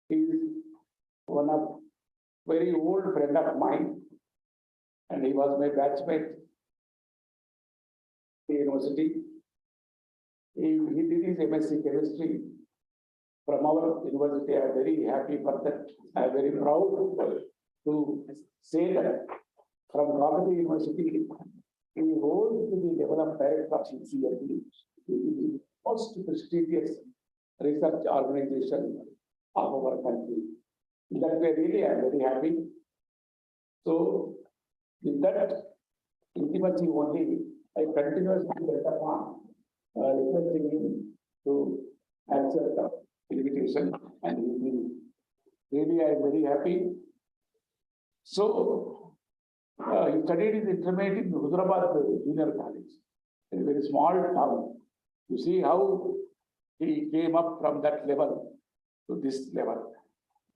He is one of very old friend of mine, and he was my batchmate at the university. He did his MSc chemistry from our university. I am very happy for that. I am very proud to say that from Kakatiya University, he rose to the level of director of CCLD, the most prestigious research organization of our country. In that way, really, I am very happy. So, with that intimacy only, I continuously went upon requesting him to accept the invitation, and really, I am very happy. So, he studied his intermediate in Hyderabad Junior College, a very small town. You see how he came up from that level to this level.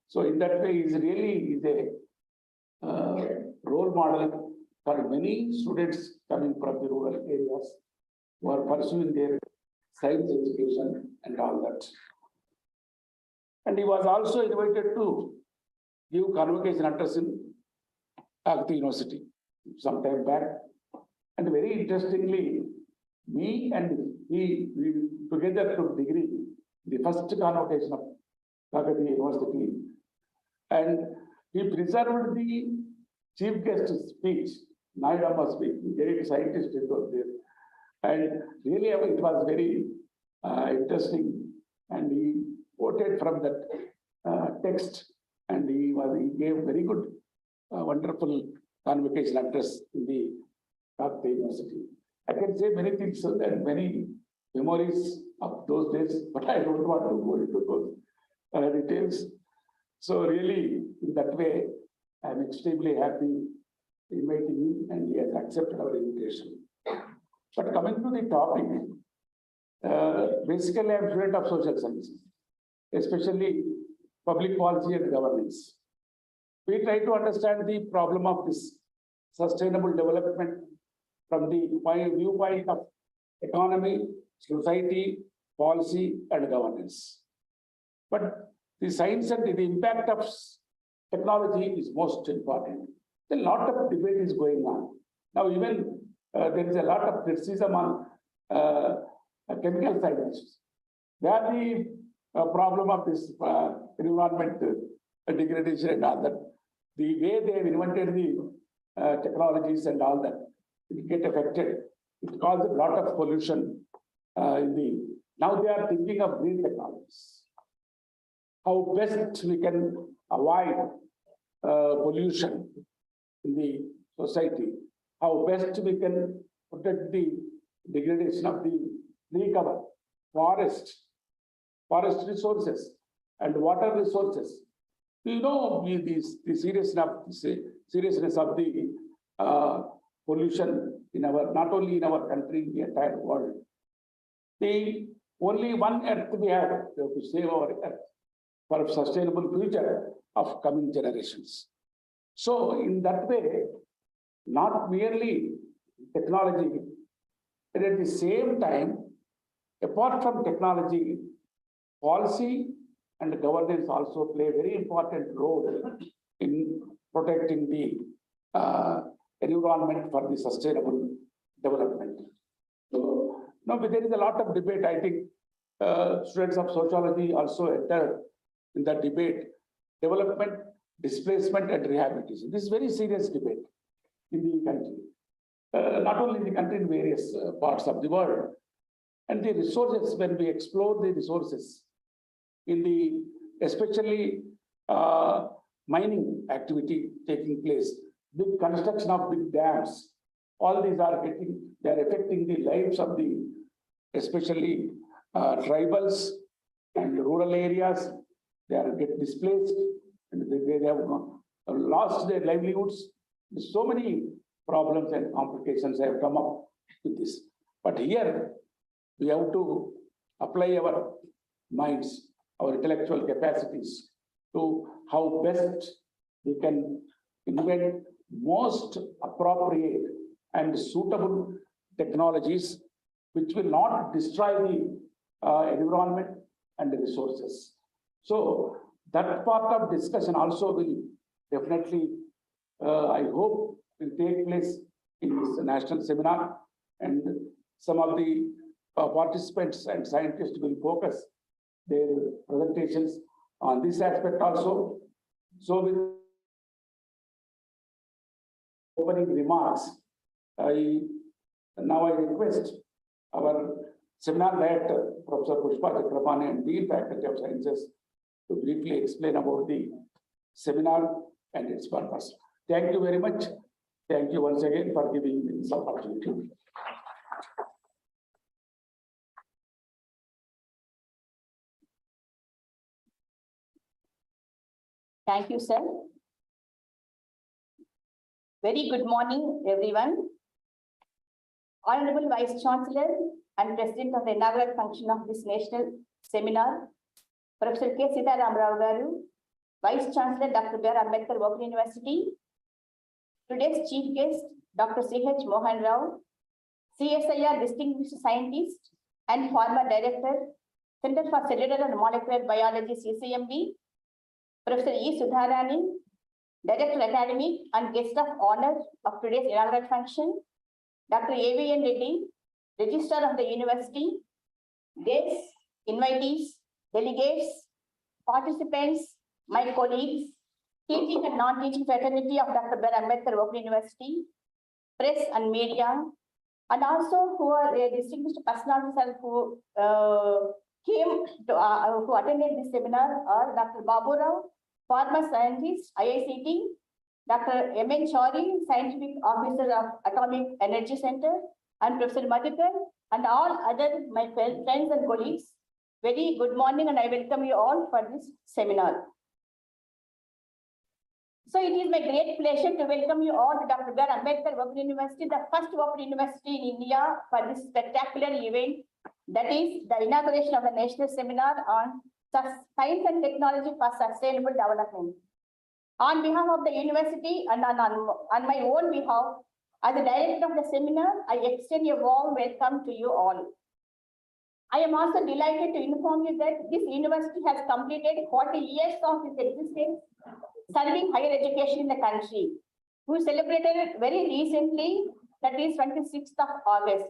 So, in that way, he is really a role model for many students coming from the rural areas who are pursuing their science education and all that. And he was also invited to give convocation address in Kakatiya University some time back. And very interestingly, me and he together took degree, the first convocation of Kakatiya University. And he preserved the chief guest speech, Naidama speech, the great scientist was there. And really, it was very interesting. And he quoted from that text, and he gave very good, wonderful convocation address in the Kakatiya University. I can say many things and many memories of those days, but I don't want to go into those details. So really, in that way, I am extremely happy inviting him, and he has accepted our invitation. But coming to the topic, basically I am a student of social sciences, especially public policy and governance. We try to understand the problem of this sustainable development from the viewpoint of economy, society, policy, and governance. But the science and the impact of technology is most important. A lot of debate is going on. Now, even there is a lot of criticism on chemical scientists. They are the problem of this environment degradation and all that. The way they have invented the technologies and all that, it get affected. It causes a lot of pollution now they are thinking of green technologies. How best we can avoid pollution in the society, how best we can protect the degradation of the tree cover, forest resources, and water resources. We know the seriousness of the pollution in not only in our country, in the entire world. The only one earth we have to save our earth for a sustainable future of coming generations. So in that way, not merely technology, but at the same time, apart from technology, policy and governance also play a very important role in protecting the environment for the sustainable development. So now there is a lot of debate. I think students of sociology also enter in that debate. Development, displacement, and rehabilitation. This is very serious debate in the country. Not only in the country, in various parts of the world. And the resources, when we explore the resources, especially mining activity taking place, big construction of big dams, all these are affecting the lives of especially tribals and rural areas. They are get displaced and they have lost their livelihoods. So many problems and complications have come up with this. But here we have to apply our minds, our intellectual capacities to how best we can invent most appropriate and suitable technologies which will not destroy the environment and the resources. So that part of discussion also will definitely, I hope, will take place in this national seminar, and some of the participants and scientists will focus their presentations on this aspect also. So with opening remarks, I request our seminar director, Professor Pushpa Chakrapani, and Dean Faculty of Sciences to briefly explain about the seminar and its purpose. Thank you very much. Thank you once again for giving me this opportunity. Thank you, sir. Very good morning, everyone. Honorable Vice Chancellor and President of the inaugural function of this national seminar, Professor K. Sitaram Rao Garu, Vice Chancellor Dr. B.R. Ambedkar Open University, today's Chief Guest, Dr. C.H. Mohan Rao, CSIR Distinguished Scientist and former Director, Center for Cellular and Molecular Biology, CCMB, Professor E. Sudharani, Director Academic and Guest of Honor of today's inaugural function, Dr. A.V.N. Reddy, Registrar of the University, guests, invitees, delegates, participants, my colleagues, teaching and non-teaching fraternity of Dr. B.R. Ambedkar Open University, press and media, and also who are distinguished personalities who came to who attended this seminar are Dr. Babu Rao, former scientist, IICT, Dr. M.N. Chauri, Scientific Officer of Atomic Energy Center, and Professor Madhukar, and all other my friends and colleagues. Very good morning, and I welcome you all for this seminar. So it is my great pleasure to welcome you all to Dr. B.R. Ambedkar Open University, the first open university in India for this spectacular event, that is the inauguration of the national seminar on science and technology for sustainable development. On behalf of the university and on my own behalf, as the director of the seminar, I extend a warm welcome to you all. I am also delighted to inform you that this university has completed 40 years of its existence, serving higher education in the country. We celebrated very recently, that is 26th of August.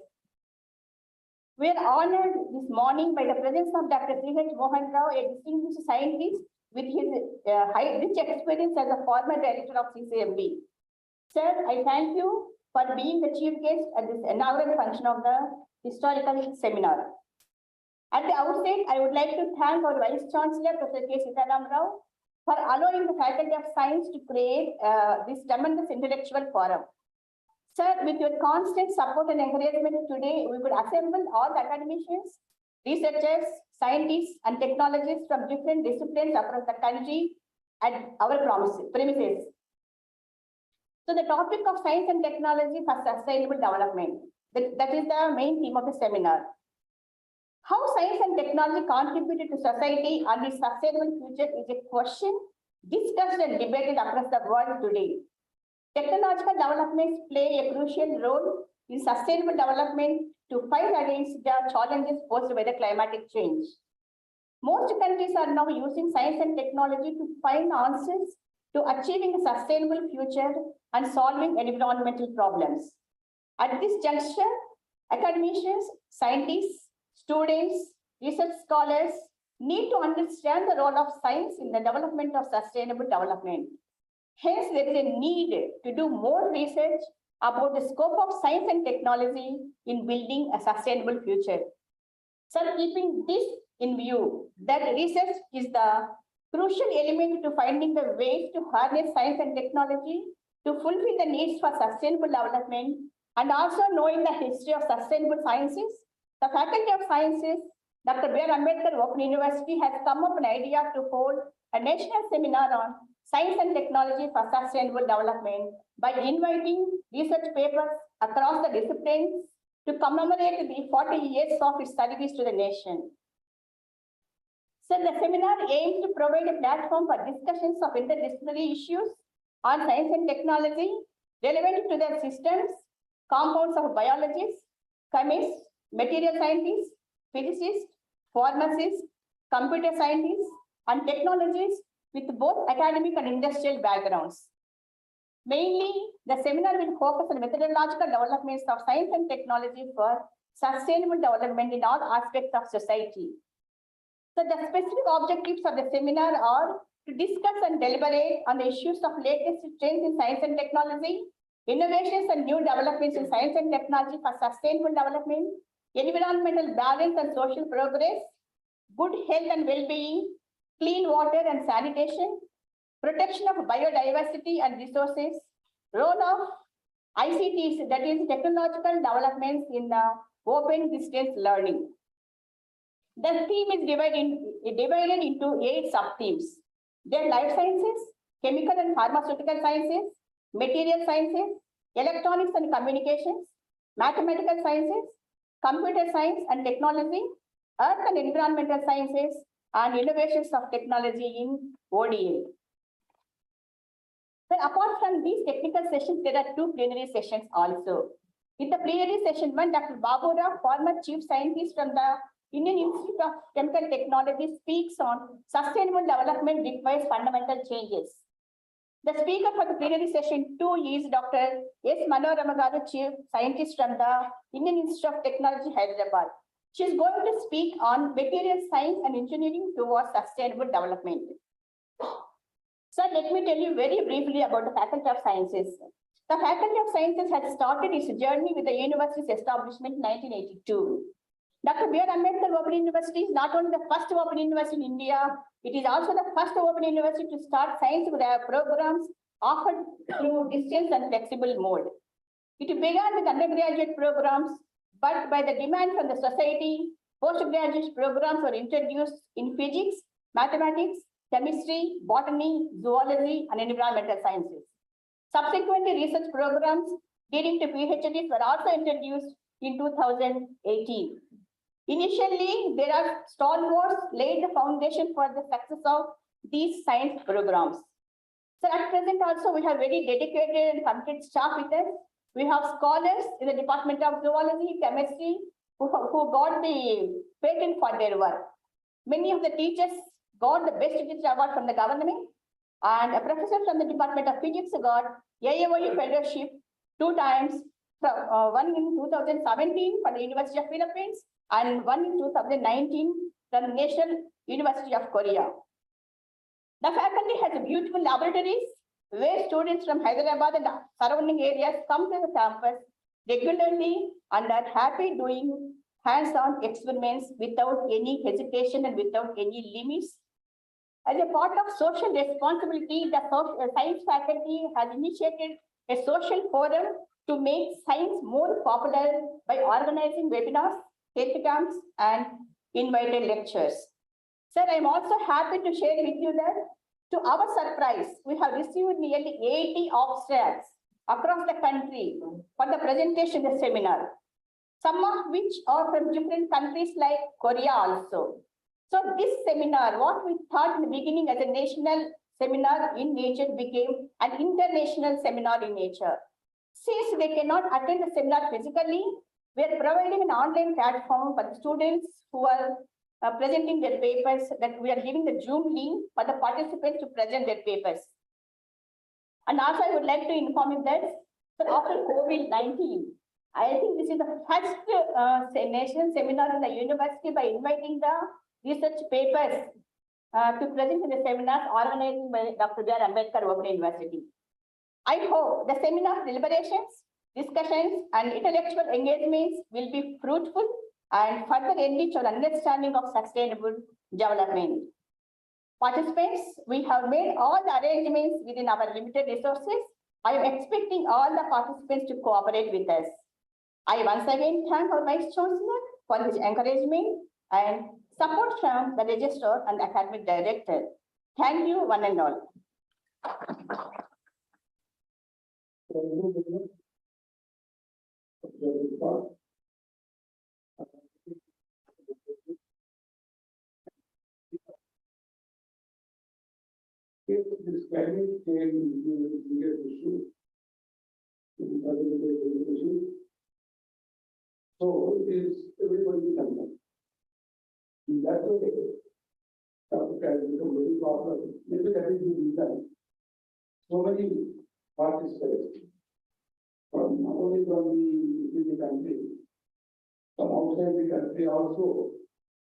We are honored this morning by the presence of Dr. C.H. Mohan Rao, a distinguished scientist with his rich experience as a former director of CCMB. Sir, I thank you for being the chief guest at this inaugural function of the historical seminar. At the outset, I would like to thank our Vice Chancellor, Professor K. Sitaram Rao, for allowing the Faculty of Science to create this tremendous intellectual forum. Sir, with your constant support and encouragement today, we could assemble all the academicians, researchers, scientists, and technologists from different disciplines across the country at our premises. So the topic of science and technology for sustainable development, that is the main theme of the seminar. How science and technology contributed to society and its sustainable future is a question discussed and debated across the world today. Technological developments play a crucial role in sustainable development to fight against the challenges posed by the climatic change. Most countries are now using science and technology to find answers to achieving a sustainable future and solving environmental problems. At this juncture, academicians, scientists, students, research scholars need to understand the role of science in the development of sustainable development. Hence, there is a need to do more research about the scope of science and technology in building a sustainable future. So, keeping this in view, that research is the crucial element to finding the ways to harness science and technology to fulfill the needs for sustainable development, and also knowing the history of sustainable sciences, the Faculty of Sciences, Dr. B.R. Ambedkar Open University has come up with an idea to hold a national seminar on science and technology for sustainable development by inviting research papers across the disciplines to commemorate the 40 years of its service to the nation. So the seminar aims to provide a platform for discussions of interdisciplinary issues on science and technology relevant to the systems, compounds of biologists, chemists, material scientists, physicists, pharmacists, computer scientists, and technologies with both academic and industrial backgrounds. Mainly, the seminar will focus on methodological developments of science and technology for sustainable development in all aspects of society. So the specific objectives of the seminar are to discuss and deliberate on the issues of latest trends in science and technology, innovations and new developments in science and technology for sustainable development, environmental balance and social progress, good health and well-being, clean water and sanitation, protection of biodiversity and resources, role of ICTs, that is technological developments in the open distance learning. The theme is divided into 8 sub-themes. They're life sciences, chemical and pharmaceutical sciences, material sciences, electronics and communications, mathematical sciences, computer science and technology, earth and environmental sciences, and innovations of technology in ODA. Then apart from these technical sessions, there are 2 plenary sessions also. In the plenary session 1, Dr. Babu Rao, former chief scientist from the Indian Institute of Chemical Technology, speaks on sustainable development requires fundamental changes. The speaker for the plenary session 2 is Dr. S. Manorama Garu, chief scientist from the Indian Institute of Technology, Hyderabad. She is going to speak on material science and engineering towards sustainable development. So let me tell you very briefly about the Faculty of Sciences. The Faculty of Sciences has started its journey with the university's establishment in 1982. Dr. B.R. Ambedkar Open University is not only the first open university in India, it is also the first open university to start science programs offered through distance and flexible mode. It began with undergraduate programs, but by the demand from the society, postgraduate programs were introduced in physics, mathematics, chemistry, botany, zoology, and environmental sciences. Subsequently, research programs leading to PhDs were also introduced in 2018. Initially, there are stalwarts laid the foundation for the success of these science programs. So at present also, we have very dedicated and committed staff with us. We have scholars in the Department of Zoology, Chemistry, who got the patent for their work. Many of the teachers got the Best Teacher Award from the government, and a professor from the Department of Physics got AAOE Fellowship 2 times, one in 2017 for the University of Philippines, and one in 2019 from the National University of Korea. The faculty has beautiful laboratories where students from Hyderabad and surrounding areas come to the campus regularly and are happy doing hands-on experiments without any hesitation and without any limits. As a part of social responsibility, the science faculty has initiated a social forum to make science more popular by organizing webinars, health camps, and invited lectures. Sir, I am also happy to share with you that, to our surprise, we have received nearly 80 abstracts across the country for the presentation of the seminar, some of which are from different countries like Korea also. So this seminar, what we thought in the beginning as a national seminar in nature, became an international seminar in nature. Since they cannot attend the seminar physically, we are providing an online platform for the students who are presenting their papers, that we are giving the Zoom link for the participants to present their papers. And also I would like to inform you that, so after COVID-19, I think this is the first national seminar in the university by inviting the research papers to present in the seminars organized by Dr. B.R. Ambedkar Open University. I hope the seminar deliberations, discussions, and intellectual engagements will be fruitful and further enrich our understanding of sustainable development. Participants, we have made all the arrangements within our limited resources. I am expecting all the participants to cooperate with us. I once again thank our Vice Chancellor for his encouragement and support from the Registrar and Academic Director. Thank you, one and all. If this climate change is a bigger issue, so it is everybody concerned. In that way, has become very popular. Maybe that is the reason. So many participants from not only from the country, from outside the country also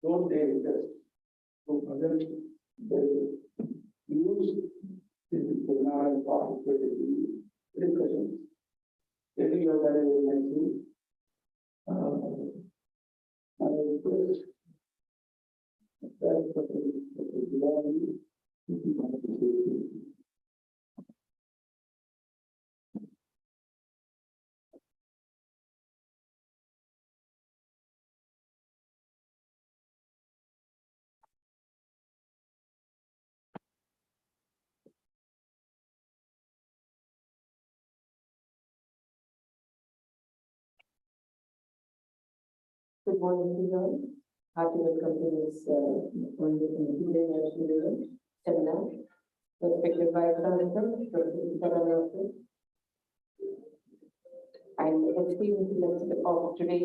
don't dare just to present the use this seminar and participate in the discussions. Maybe you are very nice. I request that Good morning, everyone. Hearty welcome to this two-day national event seminar, respected by and esteemed of today,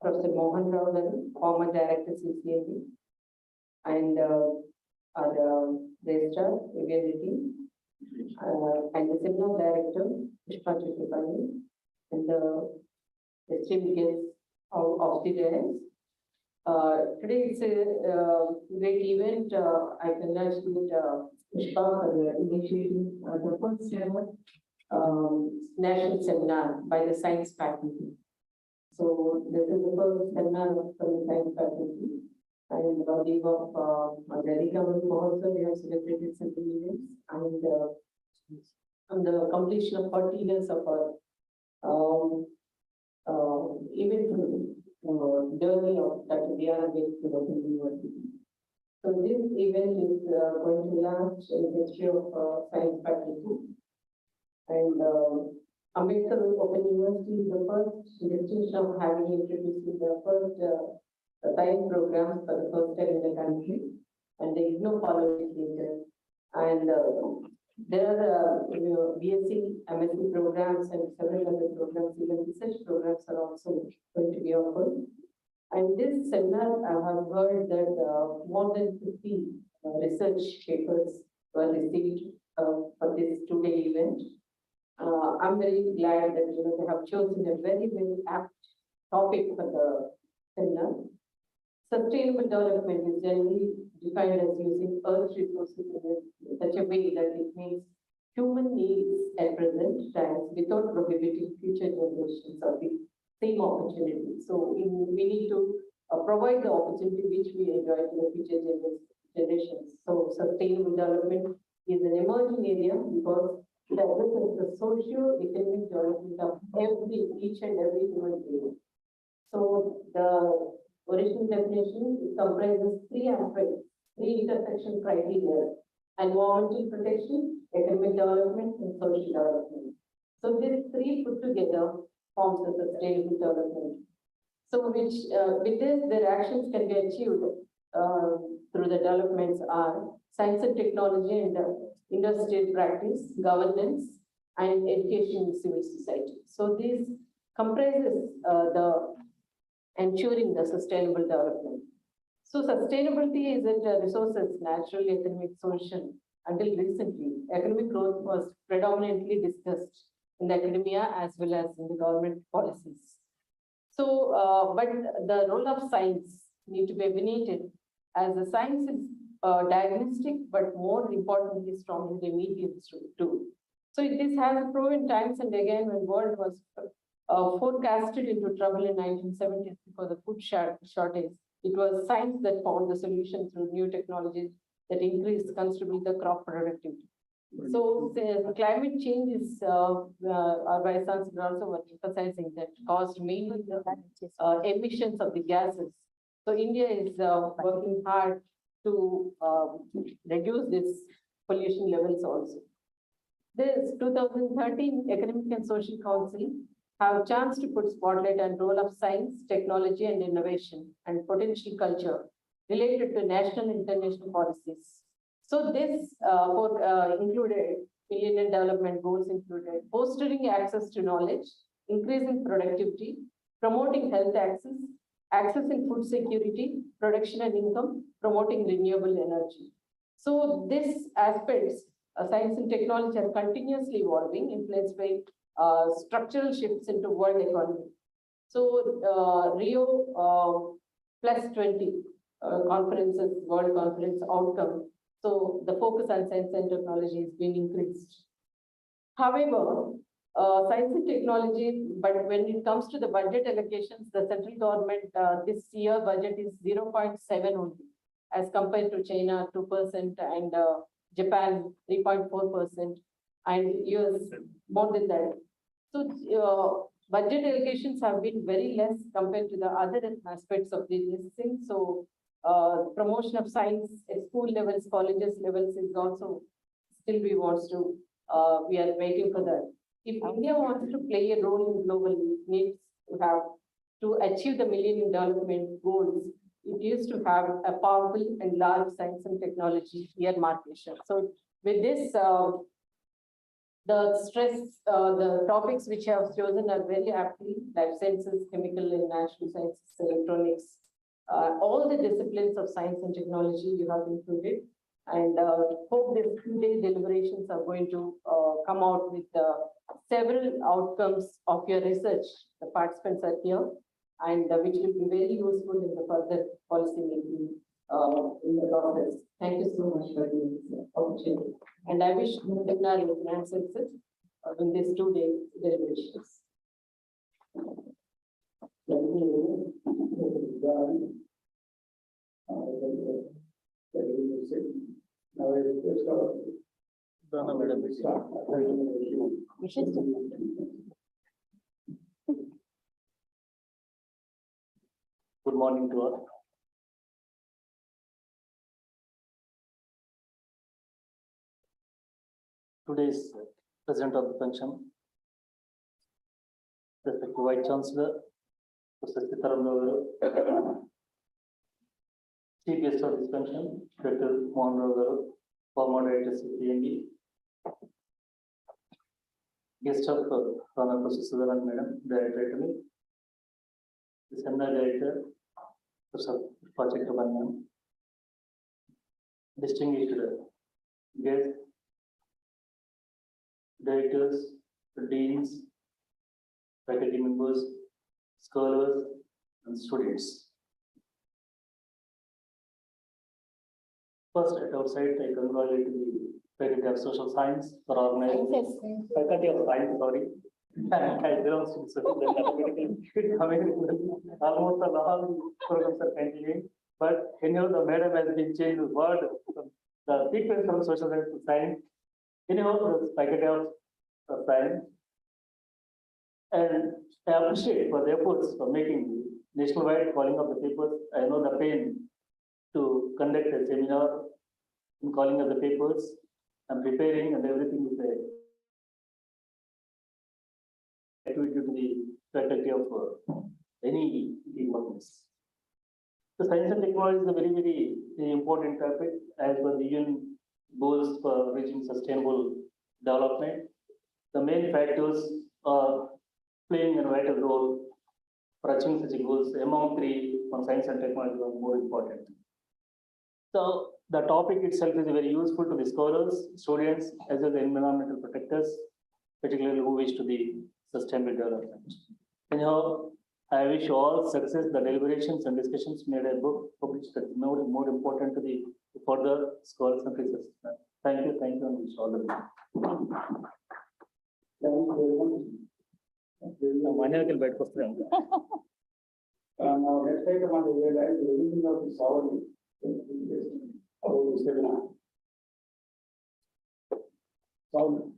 Professor Mohan Rao, former director CCAB, and our registrar, Vivian and the seminar director, Pushpa Chittipalli, and the esteemed guests of the day. Today it's a great event. I congratulate Pushpa for initiating the first ever national seminar by the science faculty. So this is the first seminar from the science faculty. And on behalf of Delhi government also, we have celebrated several events, and on the completion of 40 years of our event journey of Dr. BRAOU-Live University. So this event is going to launch in the history of science faculty. And Ambedkar Open University is the first distinction of having introduced the first science programs for the first time in the country, and the IGNOU followed it later. And there are BSc, MSc programs and several other programs, even research programs are also going to be offered. And this seminar, I have heard that more than 50 research papers were received for this two-day event. I'm very glad that they have chosen a very, very apt topic for the seminar. Sustainable development is generally defined as using Earth's resources in such a way that it meets human needs at present times without prohibiting future generations of the same opportunity. So we need to provide the opportunity which we enjoy to the future generations. So sustainable development is an emerging area because it addresses the socio-economic development of each and every human being. So the original definition comprises three aspects, three intersection criteria: environmental protection, economic development, and social development. So these three put together forms the sustainable development. So with this, their actions can be achieved through the developments are science and technology and industrial practice, governance, and education in civil society. So this comprises the ensuring the sustainable development. So sustainability isn't a resources, natural, economic, social. Until recently, economic growth was predominantly discussed in the academia as well as in the government policies. So, but the role of science need to be evaluated as the science is diagnostic, but more importantly, strongly remedial too. So this has proven times and again when world was forecasted into trouble in 1970s because of food shortage. It was science that found the solution through new technologies that increased considerably the crop productivity. So the climate change is, our vice chancellor also was emphasizing that caused mainly the emissions of the gases. So India is working hard to reduce this pollution levels also. This 2013 Economic and Social Council have a chance to put spotlight on role of science, technology, and innovation and potential culture related to national and international policies. So this included Millennium Development Goals included fostering access to knowledge, increasing productivity, promoting health access, access in food security, production and income, promoting renewable energy. So these aspects, science and technology are continuously evolving, influenced by structural shifts into world economy. So Rio +20 conferences, world conference outcome. So the focus on science and technology has been increased. However, science and technology, but when it comes to the budget allocations, the central government this year budget is 0.7 only, as compared to China 2% and Japan 3.4% and US more than that. So budget allocations have been very less compared to the other aspects of this thing. So promotion of science at school levels, colleges levels is also still we are waiting for that. If India wants to play a role in global, it needs to have to achieve the Millennium Development Goals. It used to have a powerful and large science and technology earmarcation. So with this, the stress, the topics which I have chosen are very aptly life sciences, chemical and natural sciences, electronics, all the disciplines of science and technology you have included. And hope these 2-day deliberations are going to come out with several outcomes of your research. The participants are here, and which will be very useful in the further policy making in the process. Thank you so much for this opportunity. And I wish webinar will grant success in these 2-day deliberations. Now I request our Good morning to all. Today's president of the function, respected Vice Chancellor, Professor Sitaram, Chief Guest of this function, Dr. Mohan Rao Garu, former Director CPND, Guest of Honor Professor Sutharan Madam, Director, the Seminar Director, Professor Project Madam, distinguished guests, directors, deans, faculty members, scholars, and students. First, at our side, I congratulate the Faculty of Social Science for organizing Faculty of Science, sorry. I belong to almost all programs are continuing, but anyhow, the madam has been changed the word from the sequence from social science to science. Anyhow, the Faculty of Science, and I appreciate for the efforts for making nationwide calling of the papers. I know the pain to conduct a seminar in calling of the papers and preparing and everything is a activity to the faculty of any departments. The science and technology is a very important topic as per the UN goals for reaching sustainable development. The main factors are playing a vital role for achieving such goals. Among three, on science and technology are more important. So the topic itself is very useful to the scholars, students, as well as the environmental protectors, particularly who wish to be sustainable development. Anyhow, I wish all success. The deliberations and discussions made a book published that more important to the further scholars and research. Thank you, and wish all the best. Now, next item on the agenda is the revision of the sovereign about the seminar. Sovereign.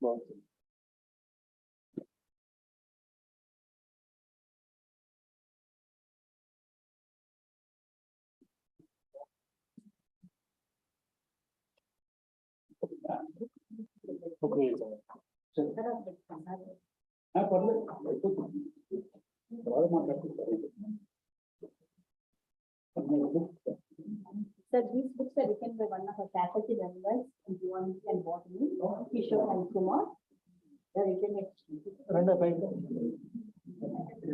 Okay. Sir, these books are written by one of our faculty members, Juan and Botany, Kishore and Kumar. They are written at.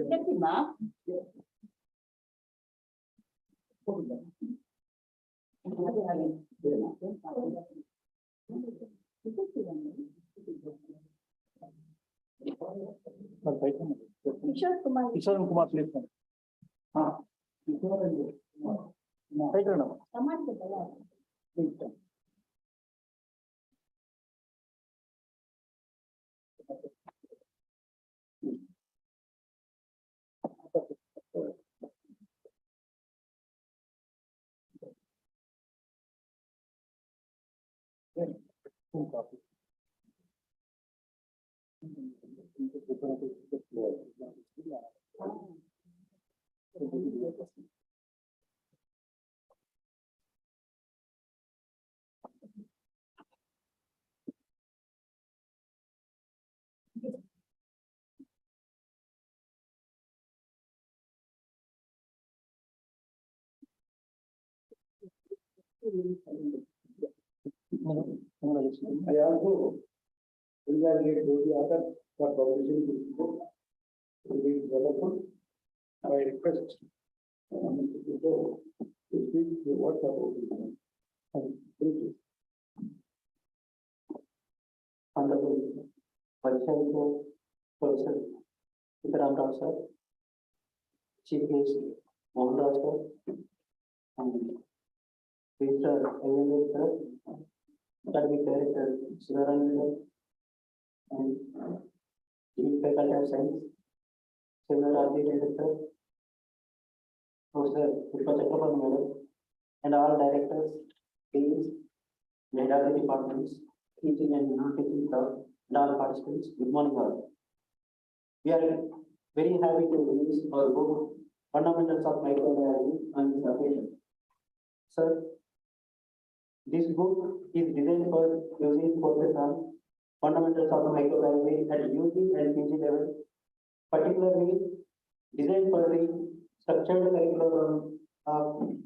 Get the map. Kishore Kumar. Kishore Kumar, please. Right or no? Kumar ke bala. I also congratulate both the author for publishing this book. It is wonderful. I request Mr. Kishore to speak to what about it. Thank you. Honorable Vice Professor Ram Rao sir, Chief Guest Mohan Rao sir, and Mr. Emmanuel sir, Academic Director Sivaran sir, and Chief Faculty of Science, Seminar Director, Professor Pushpa Chakrabarty Madam, and all directors, deans, head of the departments, teaching and non-teaching staff, and all participants. Good morning, all. We are very happy to release our book, Fundamentals of Microbiology, on this occasion. Sir, this book is designed for using courses on fundamentals of microbiology at UG and PG level, particularly designed for the structured curriculum of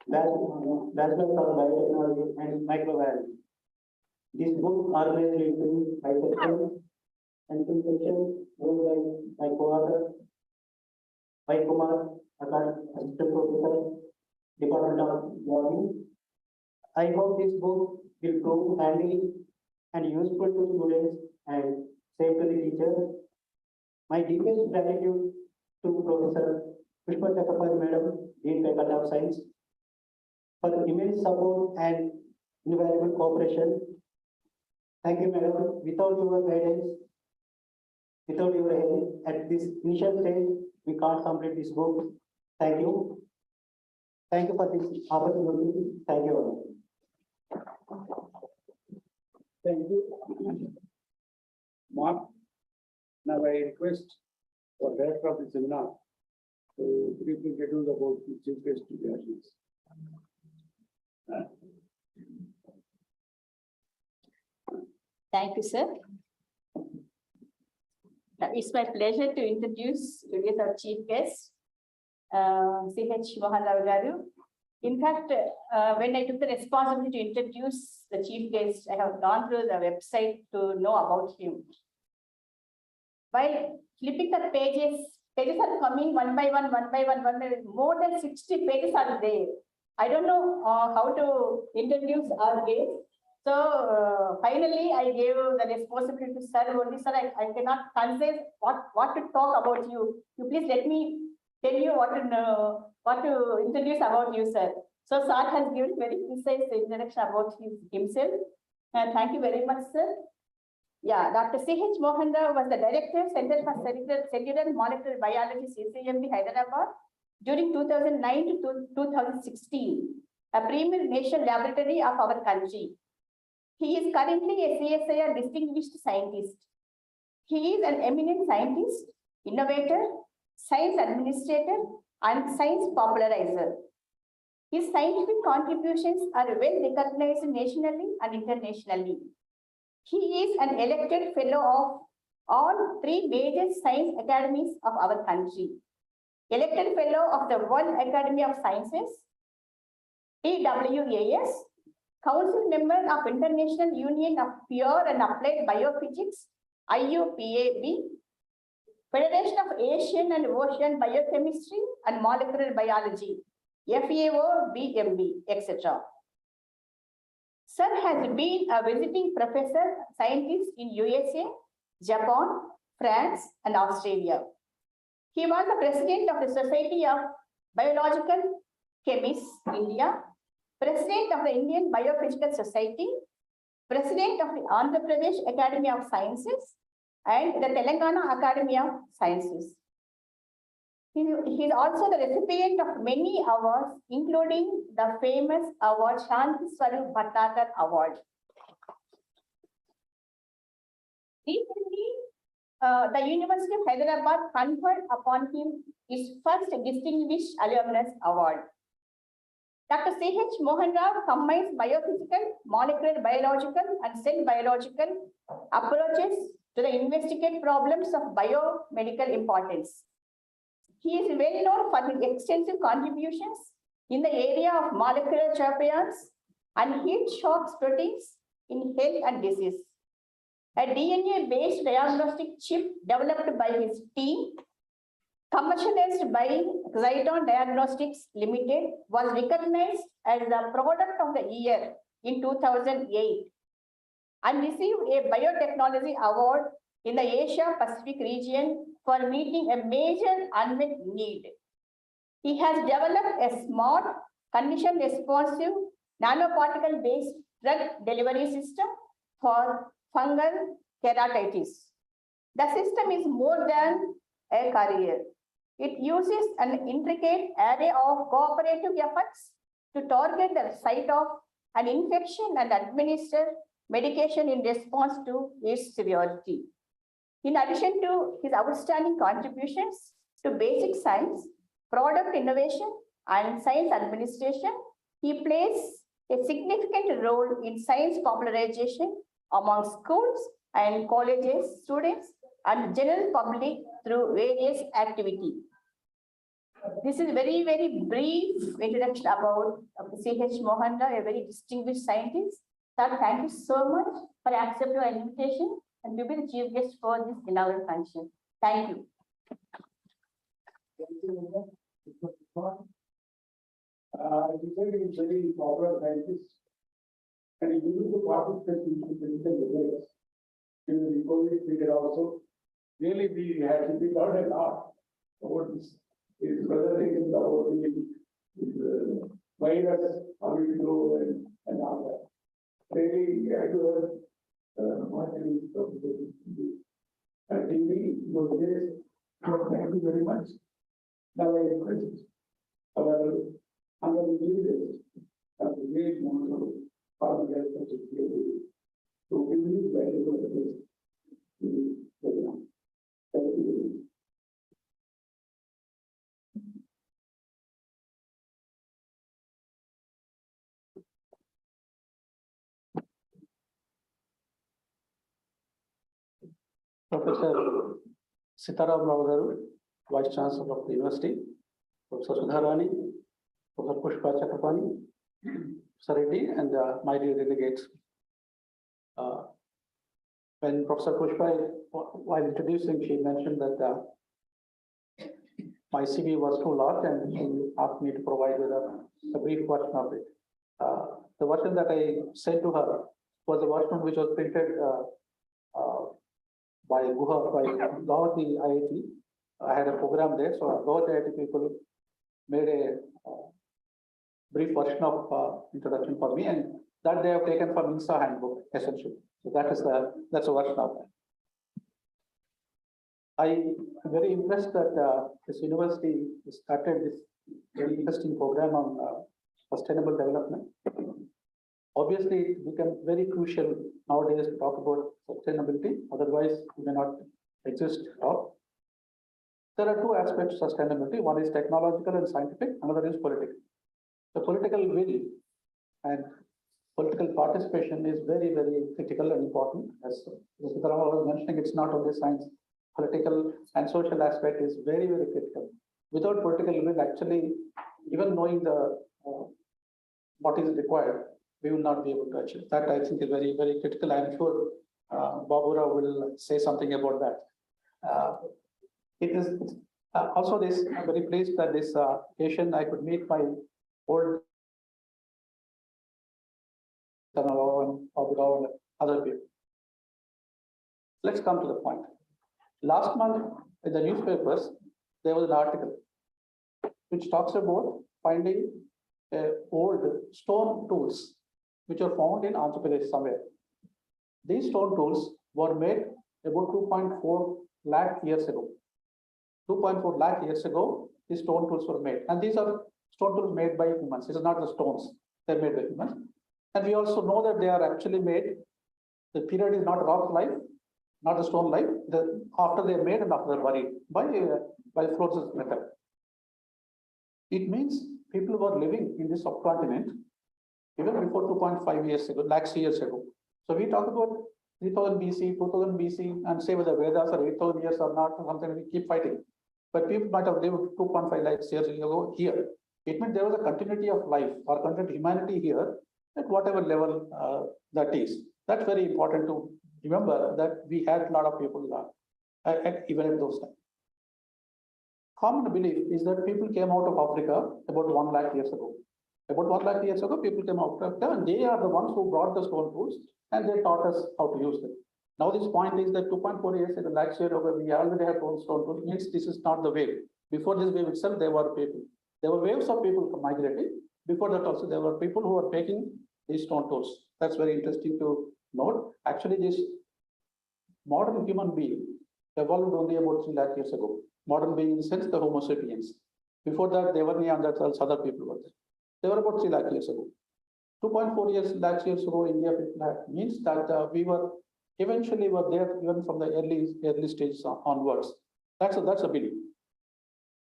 Bachelor of Biotechnology and Microbiology. This book organized into five sections and two sections run by my co-author, Vai Kumar, Assistant Professor, Department of Botany. I hope this book will prove handy and useful to students and same to the teachers. My deepest gratitude to Professor Pushpa Chakrabarty Madam, Dean Faculty of Science, for the immense support and invaluable cooperation. Thank you, Madam. Without your guidance, without your help at this initial stage, we can't complete this book. Thank you. Thank you for this opportunity. Thank you all. Thank you. Mark, now I request for director of the seminar to briefly introduce about the chief guest to the audience. Thank you, sir. Now, it's my pleasure to introduce today's our chief guest, C.H. Mohan Rao Garu. In fact, when I took the responsibility to introduce the chief guest, I have gone through the website to know about him. While flipping the pages are coming one by one, more than 60 pages are there. I don't know how to introduce our guest. So finally, I gave the responsibility to sir only. Sir, I cannot convey what to talk about you. You please let me tell you what to introduce about you, sir. So sir has given very precise introduction about himself. And thank you very much, sir. Yeah, Dr. C.H. Mohan Rao was the director, Center for Cellular Molecular Biology, CCMB, Hyderabad, during 2009 to 2016, a premier national laboratory of our country. He is currently a CSIR distinguished scientist. He is an eminent scientist, innovator, science administrator, and science popularizer. His scientific contributions are well recognized nationally and internationally. He is an elected fellow of all three major science academies of our country. Elected fellow of the World Academy of Sciences, TWAS, Council member of International Union of Pure and Applied Biophysics, IUPAB, Federation of Asian and Ocean Biochemistry and Molecular Biology, FAO, BMB, etc. Sir has been a visiting professor, scientist in USA, Japan, France, and Australia. He was the president of the Society of Biological Chemists, India, president of the Indian Biophysical Society, president of the Andhra Pradesh Academy of Sciences, and the Telangana Academy of Sciences. He is also the recipient of many awards, including the famous award Shanti Swarup Bhattakar Award. Recently, the University of Hyderabad conferred upon him its first Distinguished Alumnus Award. Dr. C.H. Mohan Rao combines biophysical, molecular biological, and cell biological approaches to the investigate problems of biomedical importance. He is well known for his extensive contributions in the area of molecular champions and heat shocks proteins in health and disease. A DNA-based diagnostic chip developed by his team, commercialized by Xiton Diagnostics Limited, was recognized as the product of the year in 2008 and received a biotechnology award in the Asia Pacific region for meeting a major unmet need. He has developed a smart, condition-responsive, nanoparticle-based drug delivery system for fungal keratitis. The system is more than a career. It uses an intricate array of cooperative efforts to target the site of an infection and administer medication in response to its severity. In addition to his outstanding contributions to basic science, product innovation, and science administration, he plays a significant role in science popularization among schools and colleges, students, and general public through various activities. This is very, very brief introduction about C.H. Mohan Rao, a very distinguished scientist. Sir, thank you so much for accepting our invitation and to be the chief guest for this inaugural function. Thank you. He said he is very popular scientist and he used to participate in clinical research during the COVID period also. Really, we learned a lot about this. His presentation about the virus, how it grow and all that. Really, I do marketing and TV those days. Thank you very much. Now I request our honorable leaders of the great model of the to give me valuable advice to the program. Thank you. Professor Sitaram Rao Garu, Vice Chancellor of the University, Professor Sudharani, Professor Pushpa Chakrapani, Professor Reddy, and my dear delegates. When Professor Pushpa, while introducing, she mentioned that my CV was too large and she asked me to provide with a brief version of it. The version that I sent to her was a version which was printed by Guha, by Guwahati IIT, I had a program there, so both IIT people made a brief version of introduction for me, and that they have taken from INSA handbook essentially. So that's a version of that. I am very impressed that this university started this very interesting program on sustainable development. Obviously, it becomes very crucial nowadays to talk about sustainability, otherwise it may not exist at all. There are two aspects to sustainability. One is technological and scientific, another is political. The political will and political participation is very, very critical and important. As Mr. Rama was mentioning, it's not only science, political and social aspect is very, very critical. Without political will, actually, even knowing the what is required, we will not be able to achieve. That I think is very, very critical. I'm sure Babura will say something about that. It is also this, I'm very pleased that this occasion I could meet my old Babura and other people. Let's come to the point. Last month in the newspapers, there was an article which talks about finding old stone tools which are found in Andhra Pradesh somewhere. These stone tools were made about 2.4 lakh years ago. 2.4 lakh years ago, these stone tools were made. And these are stone tools made by humans. This is not the stones, they're made by humans. And we also know that they are actually made, the period is not rock life, not the stone life, after they're made and after they're buried by Flores's method. It means people were living in this subcontinent even before 2.5 years ago, lakhs years ago. So we talk about 3000 BC, 2000 BC, and say whether Vedas are 8000 years or not, something we keep fighting. But people might have lived 2.5 lakhs years ago here. It means there was a continuity of life or continuity of humanity here at whatever level that is. That's very important to remember that we had a lot of people even at those times. Common belief is that people came out of Africa about 1 lakh years ago. About 1 lakh years ago, people came out of Africa, and they are the ones who brought the stone tools, and they taught us how to use them. Now, this point is that 2.4 years ago, lakhs years ago, we already have stone tools. Means this is not the wave. Before this wave itself, there were people. There were waves of people migrating. Before that, also there were people who were taking these stone tools. That's very interesting to note. Actually, this modern human being evolved only about 3 lakh years ago. Modern being in the sense the Homo sapiens. Before that, they were Neanderthals, other people were there. They were about 3 lakh years ago. 2.4 lakhs years ago, India people had, means that we were eventually were there even from the early stages onwards. That's a belief.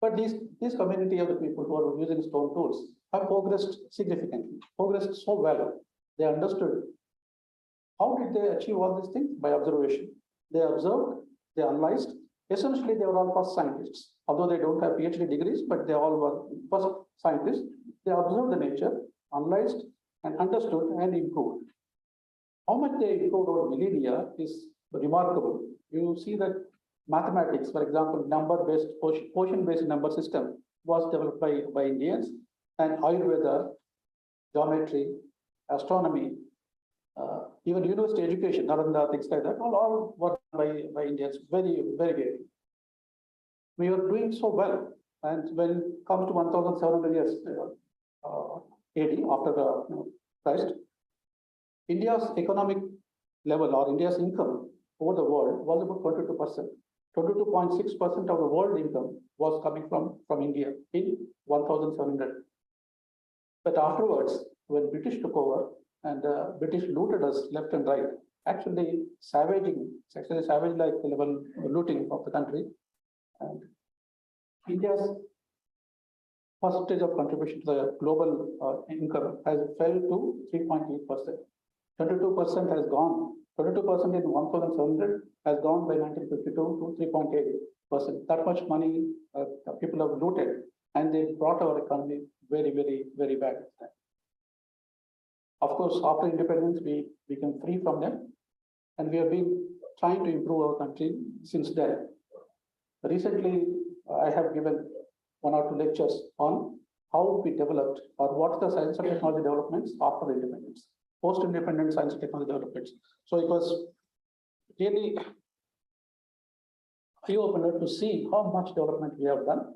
But this community of the people who are using stone tools have progressed significantly, progressed so well. They understood. How did they achieve all these things? By observation. They observed, they analyzed. Essentially, they were all first scientists. Although they don't have PhD degrees, but they all were first scientists. They observed the nature, analyzed, and understood and improved. How much they improved over millennia is remarkable. You see that mathematics, for example, number-based, portion-based number system was developed by Indians, and Ayurveda, geometry, astronomy, even university education, Nalanda, things like that, all were by Indians, very, very great. We were doing so well, and when it comes to 1700 years AD, after Christ, India's economic level or India's income over the world was about 22%. 22.6% of the world income was coming from India in 1700. But afterwards, when British took over and British looted us left and right, actually savage like level looting of the country, and India's percentage of contribution to the global income has fell to 3.8%. 22% has gone. 22% in 1700 has gone by 1952 to 3.8%. That much money people have looted, and they brought our economy very, very, very bad. Of course, after independence, we became free from them, and we have been trying to improve our country since then. Recently, I have given 1 or 2 lectures on how we developed or what the science and technology developments after independence, post-independent science and technology developments. So it was really eye-opener to see how much development we have done.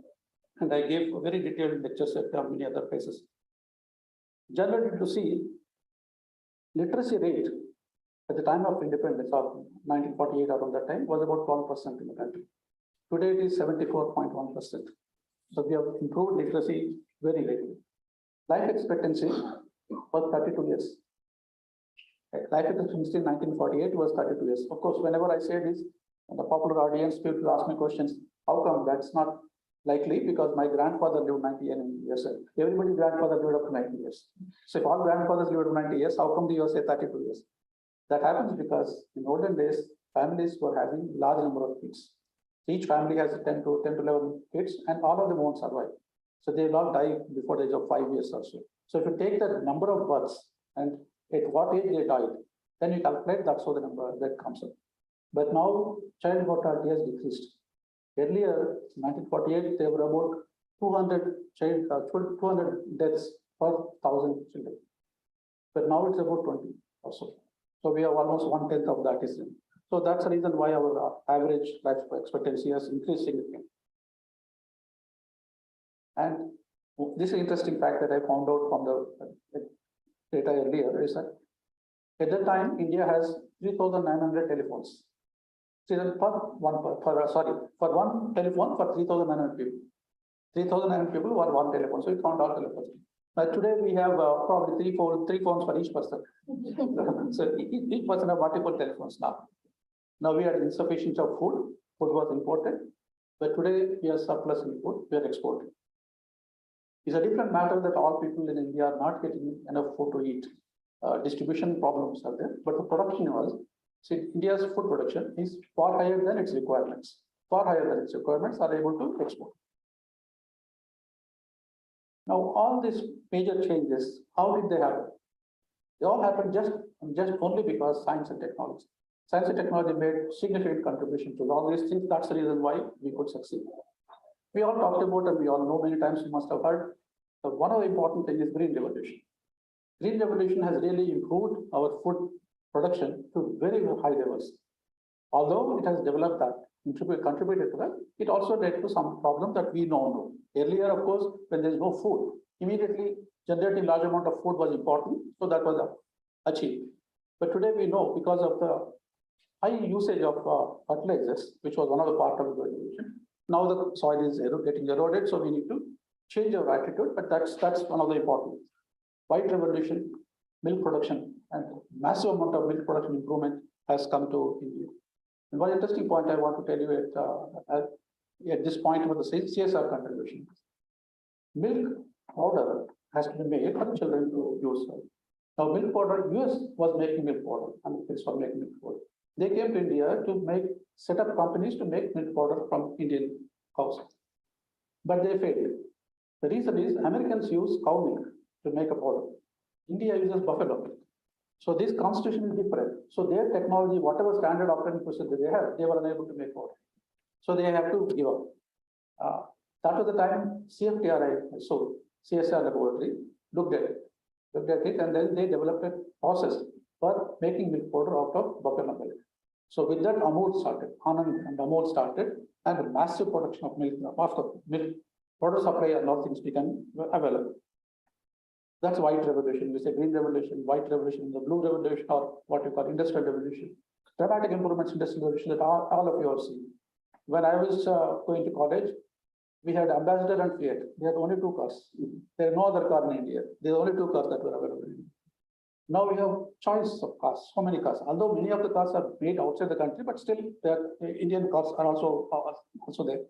And I gave a very detailed lectures at many other places. Generally, to see literacy rate at the time of independence of 1948 around that time was about 12% in the country. Today it is 74.1%. So we have improved literacy very greatly. Life expectancy was 32 years. Life expectancy in 1948 was 32 years. Of course, whenever I say this, the popular audience, people ask me questions, how come that's not likely? Because my grandfather lived 90 years. Everybody's grandfather lived up to 90 years. So if all grandfathers lived up to 90 years, how come you say 32 years? That happens because in olden days, families were having large number of kids. Each family has 10 to 11 kids, and all of them won't survive. So they will all die before the age of 5 years or so. So if you take the number of births and at what age they died, then you calculate, that's how the number that comes up. But now child mortality has decreased. Earlier, 1948, there were about 200 deaths per 1,000 children. But now it's about 20 or so. So we have almost 1/10 of that is. So that's the reason why our average life expectancy has increased significantly. And this is an interesting fact that I found out from the data earlier is that at that time, India has 3,900 telephones. For one telephone for 3,900 people. 3,900 people were one telephone, so we found all telephones. Today we have probably three phones for each person. So each person have multiple telephones now. Now we are insufficient of food. Food was imported, but today we are surplus in food. We are exporting. It's a different matter that all people in India are not getting enough food to eat. Distribution problems are there, but the production was. See, India's food production is far higher than its requirements. Far higher than its requirements are able to export. Now, all these major changes, how did they happen? They all happened just only because science and technology. Science and technology made significant contribution to all these things. That's the reason why we could succeed. We all talked about, and we all know many times, you must have heard, that one of the important things is green revolution. Green revolution has really improved our food production to very high levels. Although it has developed that, contributed to that, it also led to some problems that we now know. Earlier, of course, when there is no food, immediately generating large amount of food was important, so that was achieved. But today we know, because of the high usage of fertilizers, which was one of the part of the revolution, now the soil is getting eroded, so we need to change our attitude, but that's one of the important. White revolution, milk production, and massive amount of milk production improvement has come to India. And one interesting point I want to tell you at this point about the CSR contribution. Milk powder has to be made for children to use. Now, milk powder, US was making milk powder, and it's for making milk powder. They came to India to set up companies to make milk powder from Indian cows. But they failed. The reason is Americans use cow milk to make a powder. India uses buffalo milk. So this constitution is different. So their technology, whatever standard operating procedure they have, they were unable to make powder. So they have to give up. That was the time CFTRI, so CSR laboratory, looked at it, and then they developed a process for making milk powder out of buffalo milk. So with that, Amul started, Anand and Amul started, and a massive production of milk, after milk, powder supply and all things became available. That's white revolution. We say green revolution, white revolution, the blue revolution, or what we call industrial revolution. Dramatic improvements in industrial revolution that all of you have seen. When I was going to college, we had Ambassador and Fiat. We had only two cars. There are no other car in India. There are only two cars that were available. Now we have choice of cars, so many cars. Although many of the cars are made outside the country, but still the Indian cars are also there.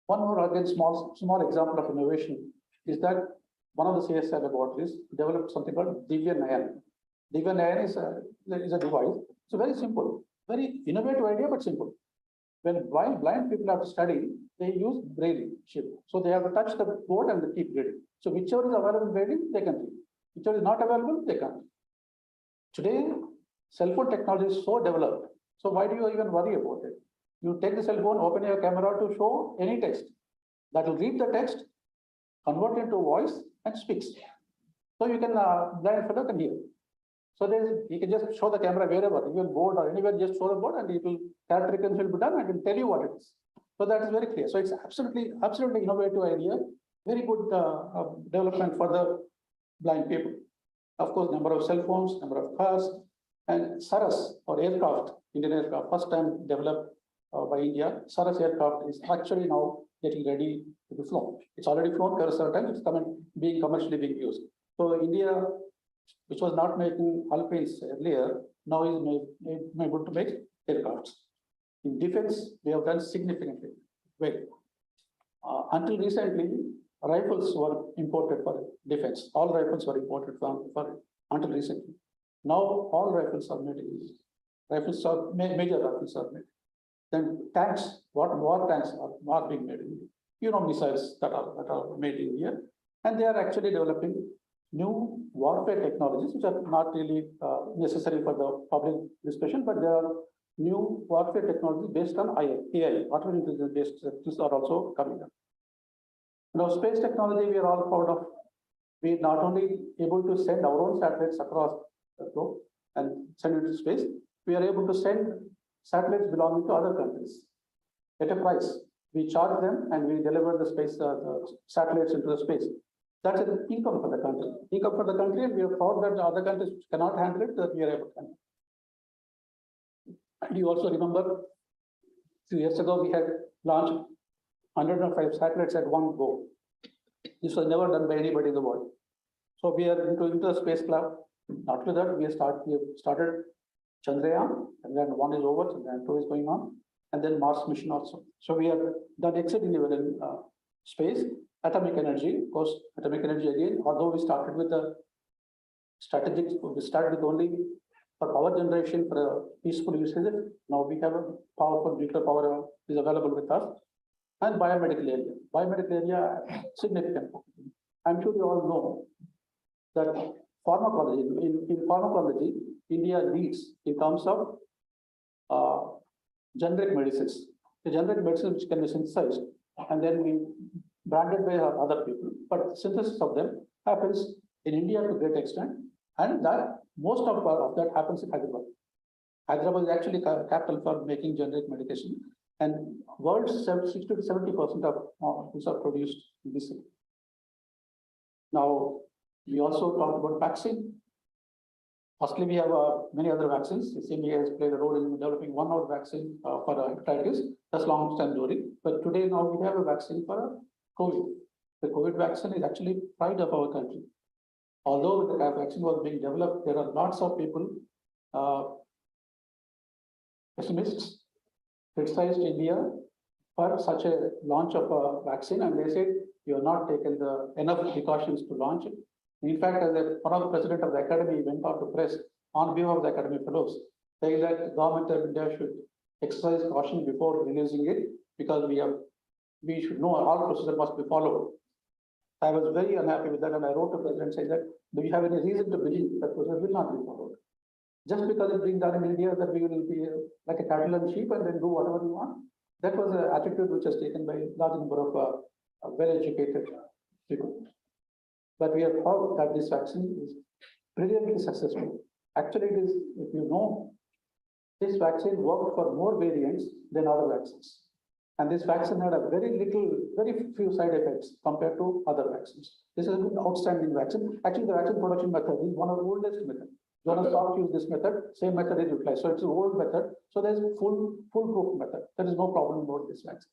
One more again small example of innovation is that one of the CSR laboratories developed something called Divya Nayan. Divya Nayan is a device. It's very simple, very innovative idea, but simple. While blind people have to study, they use braille chip. So they have to touch the board and they keep reading. So whichever is available reading, they can read. Whichever is not available, they can't. Today, cell phone technology is so developed. So why do you even worry about it? You take the cell phone, open your camera to show any text. That will read the text, convert into voice, and speaks. So you can, blind fellow can hear. So you can just show the camera wherever, even board or anywhere, just show the board and it will, character recognition will be done and it will tell you what it is. So that is very clear. So it's absolutely innovative idea, very good development for the blind people. Of course, number of cell phones, number of cars, and Saras or aircraft, Indian aircraft, first time developed by India. Saras aircraft is actually now getting ready to be flown. It's already flown for a certain time, it's being commercially being used. So India, which was not making Alpines earlier, now is able to make aircrafts. In defense, we have done significantly well. Until recently, rifles were imported for defense. All rifles were imported for until recently. Now all rifles are made in India. Major rifles are made. Then tanks, war tanks are being made in India. You know, missiles that are made in India, and they are actually developing new warfare technologies, which are not really necessary for the public discussion, but there are new warfare technologies based on AI, artificial intelligence based systems are also coming up. Now, space technology, we are all proud of. We are not only able to send our own satellites across the globe and send it to space, we are able to send satellites belonging to other countries at a price. We charge them and we deliver the space satellites into the space. That's an income for the country. Income for the country, and we are proud that the other countries cannot handle it, that we are able to handle it. And you also remember, a few years ago, we had launched 105 satellites at one go. This was never done by anybody in the world. So we are into the space club. After that, we have started Chandrayaan, and then one is over, Chandrayaan 2 is going on, and then Mars mission also. So we have done exceedingly well in space. Atomic energy, of course, atomic energy again, although we started with the strategic, we started with only for power generation for peaceful usage. Now we have a powerful nuclear power is available with us. And biomedical area. Biomedical area, significant. I'm sure you all know that pharmacology, in pharmacology, India leads in terms of generic medicines. The generic medicines which can be synthesized and then be branded by other people, but synthesis of them happens in India to a great extent, and that most of that happens in Hyderabad. Hyderabad is actually capital for making generic medication, and world's 60 to 70% of these are produced in this city. Now, we also talked about vaccine. Firstly, we have many other vaccines. The CMA has played a role in developing one-out vaccine for hepatitis. That's long-term story. But today, now we have a vaccine for COVID. The COVID vaccine is actually pride of our country. Although the vaccine was being developed, there are lots of people, pessimists, criticized India for such a launch of a vaccine, and they said you have not taken enough precautions to launch it. In fact, as one of the president of the academy went out to press on behalf of the academy fellows, saying that the government of India should exercise caution before releasing it, because we should know all procedure must be followed. I was very unhappy with that, and I wrote to the president saying that, do you have any reason to believe that procedure will not be followed? Just because it's being done in India that we will be like a cattle and sheep and then do whatever we want. That was an attitude which was taken by a large number of well-educated people. But we are proud that this vaccine is brilliantly successful. Actually, it is, if you know, this vaccine worked for more variants than other vaccines. And this vaccine had a very few side effects compared to other vaccines. This is an outstanding vaccine. Actually, the vaccine production method is one of the oldest methods. Jonas Salk used this method, same method is utilized. So it's an old method. So there's foolproof method. There is no problem about this vaccine.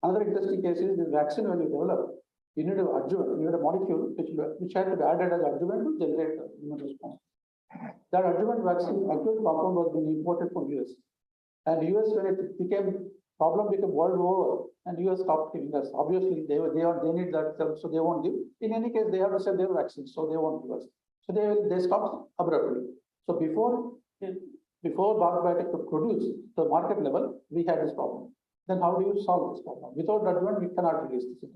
Another interesting case is this vaccine, when you develop, you need an adjuvant, you need a molecule which had to be added as adjuvant to generate the immune response. That adjuvant vaccine, adjuvant compound was being imported from US. And US, when it became world over, and US stopped giving us. Obviously, they need that, so they won't give. In any case, they have to sell their vaccines, so they won't give us. So they stopped abruptly. So before Biotech could produce the market level, we had this problem. Then how do you solve this problem? Without adjuvant, we cannot release this.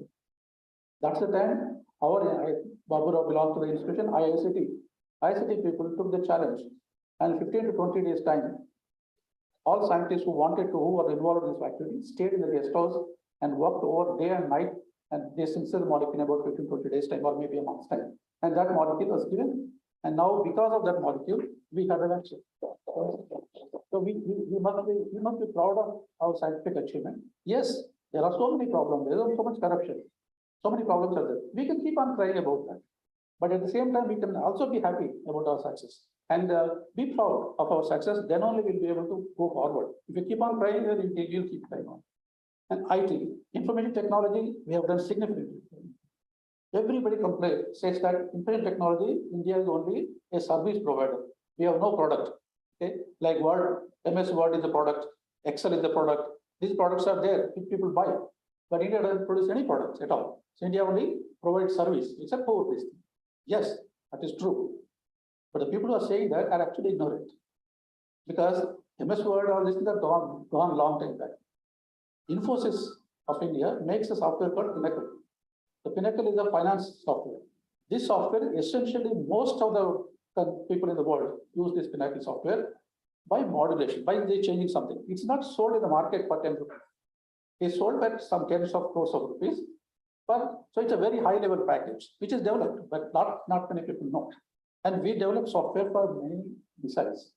That's the time Babu Rao belongs to the institution, IICT people took the challenge, and 15 to 20 days time, all scientists who were involved in this activity stayed in the guest house and worked over day and night, and they synthesized the molecule in about 15 to 20 days time, or maybe a month's time. And that molecule was given And now, because of that molecule, we have a vaccine. So we must be proud of our scientific achievement. Yes, there are so many problems. There is so much corruption. So many problems are there. We can keep on crying about that. But at the same time, we can also be happy about our success and be proud of our success. Then only we'll be able to go forward. If you keep on crying, then you'll keep crying on. And IT, information technology, we have done significantly. Everybody says that information technology, India is only a service provider. We have no product. Okay, like Word, MS Word is the product, Excel is the product. These products are there if people buy. But India doesn't produce any products at all. So India only provides service, except for this. Yes, that is true. But the people who are saying that are actually ignorant. Because MS Word or this thing are gone long time back. Infosys of India makes a software called Pinnacle. The Pinnacle is a finance software. This software, essentially, most of the people in the world use this Pinnacle software by modulation, by they changing something. It's not sold in the market for 10 rupees. It's sold at some tens of crores of rupees. But so it's a very high level package, which is developed, but not many people know. And we develop software for many missiles.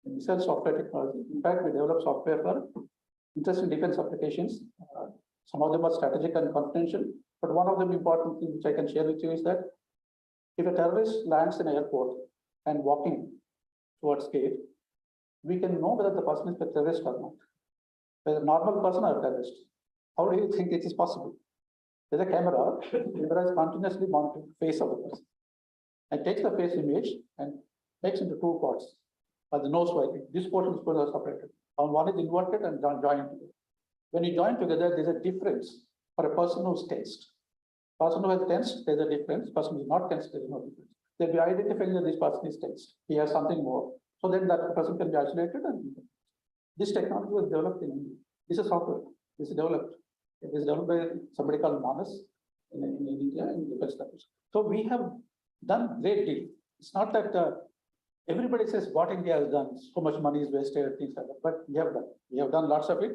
Missile software technology. In fact, we develop software for interesting defense applications. Some of them are strategic and confidential. But one of them important things which I can share with you is that if a terrorist lands in an airport and walking towards gate, we can know whether the person is a terrorist or not. Whether a normal person or a terrorist. How do you think it is possible? There's a camera is continuously monitoring the face of the person. And takes the face image and makes into two parts. By the nose swiping. This portion is separated. And one is inverted and joined together. When you join together, there's a difference for a person who's tensed. Person who has tensed, there's a difference. Person who is not tensed, there's no difference. They'll be identifying that this person is tensed. He has something more. So then that person can be isolated. And this technology was developed in India. This is software. This is developed. It is developed by somebody called Manas in India in defense studies. So we have done great deal. It's not that everybody says what India has done, so much money is wasted, things like that. But we have done. We have done lots of it.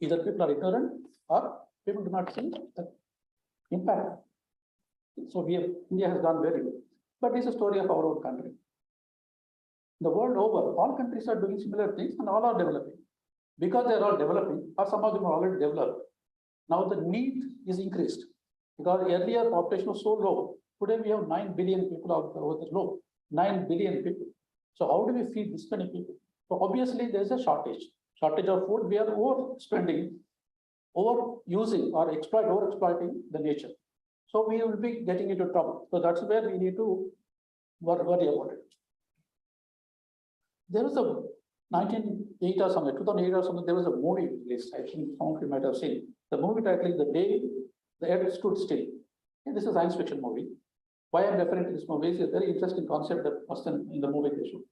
Either people are ignorant or people do not see the impact. So India has done very well. But it's a story of our own country. The world over, all countries are doing similar things and all are developing. Because they are all developing, or some of them are already developed. Now the need is increased. Because earlier population was so low. Today we have 9 billion people out over the globe. 9 billion people. So how do we feed this many people? So obviously there is a shortage. Shortage of food. We are overspending, overusing or overexploiting the nature. So we will be getting into trouble. So that's where we need to worry about it. There was a 1908 or something, 2008 or something, there was a movie released. I think some of you might have seen. The movie title is The Day the Earth Stood Still. And this is a science fiction movie. Why I'm referring to this movie is a very interesting concept that was in the movie they showed.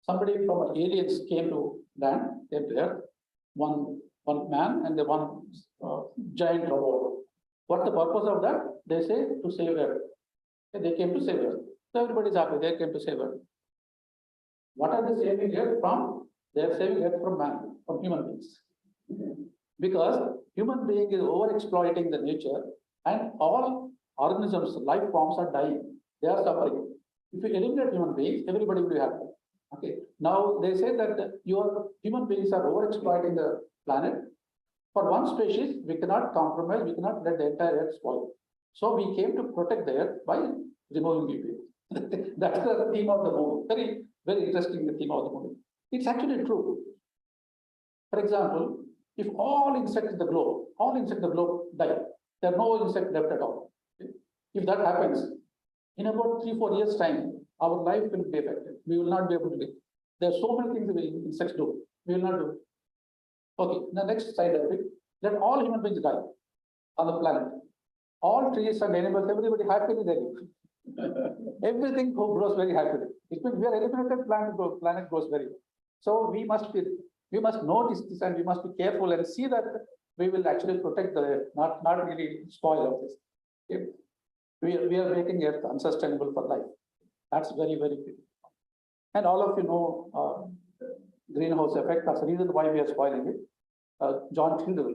Somebody from aliens came to land, came to Earth, one man and the one giant robot. What's the purpose of that? They say to save Earth. They came to save Earth. So everybody is happy, they came to save Earth. What are they saving Earth from? They are saving Earth from man, from human beings. Because human being is over-exploiting the nature and all organisms, life forms are dying. They are suffering. If you eliminate human beings, everybody will be happy. Okay. Now they say that human beings are over-exploiting the planet. For one species, we cannot compromise, we cannot let the entire Earth spoil. So we came to protect the Earth by removing people. That's the theme of the movie. Very, very interesting, the theme of the movie. It's actually true. For example, if all insects in the globe die, there are no insects left at all. If that happens, in about 3-4 years' time, our life will be affected. We will not be able to live. There are so many things that insects do. We will not do it. Okay, the next slide of it. Let all human beings die on the planet. All trees and animals, everybody happily they live. Everything grows very happily. It means we are eliminated, planet grows very well. So we must notice this and we must be careful and see that we will actually protect the Earth, not really spoil of this. If we are making Earth unsustainable for life. That's very, very critical. And all of you know greenhouse effect. That's the reason why we are spoiling it. John Tyndall,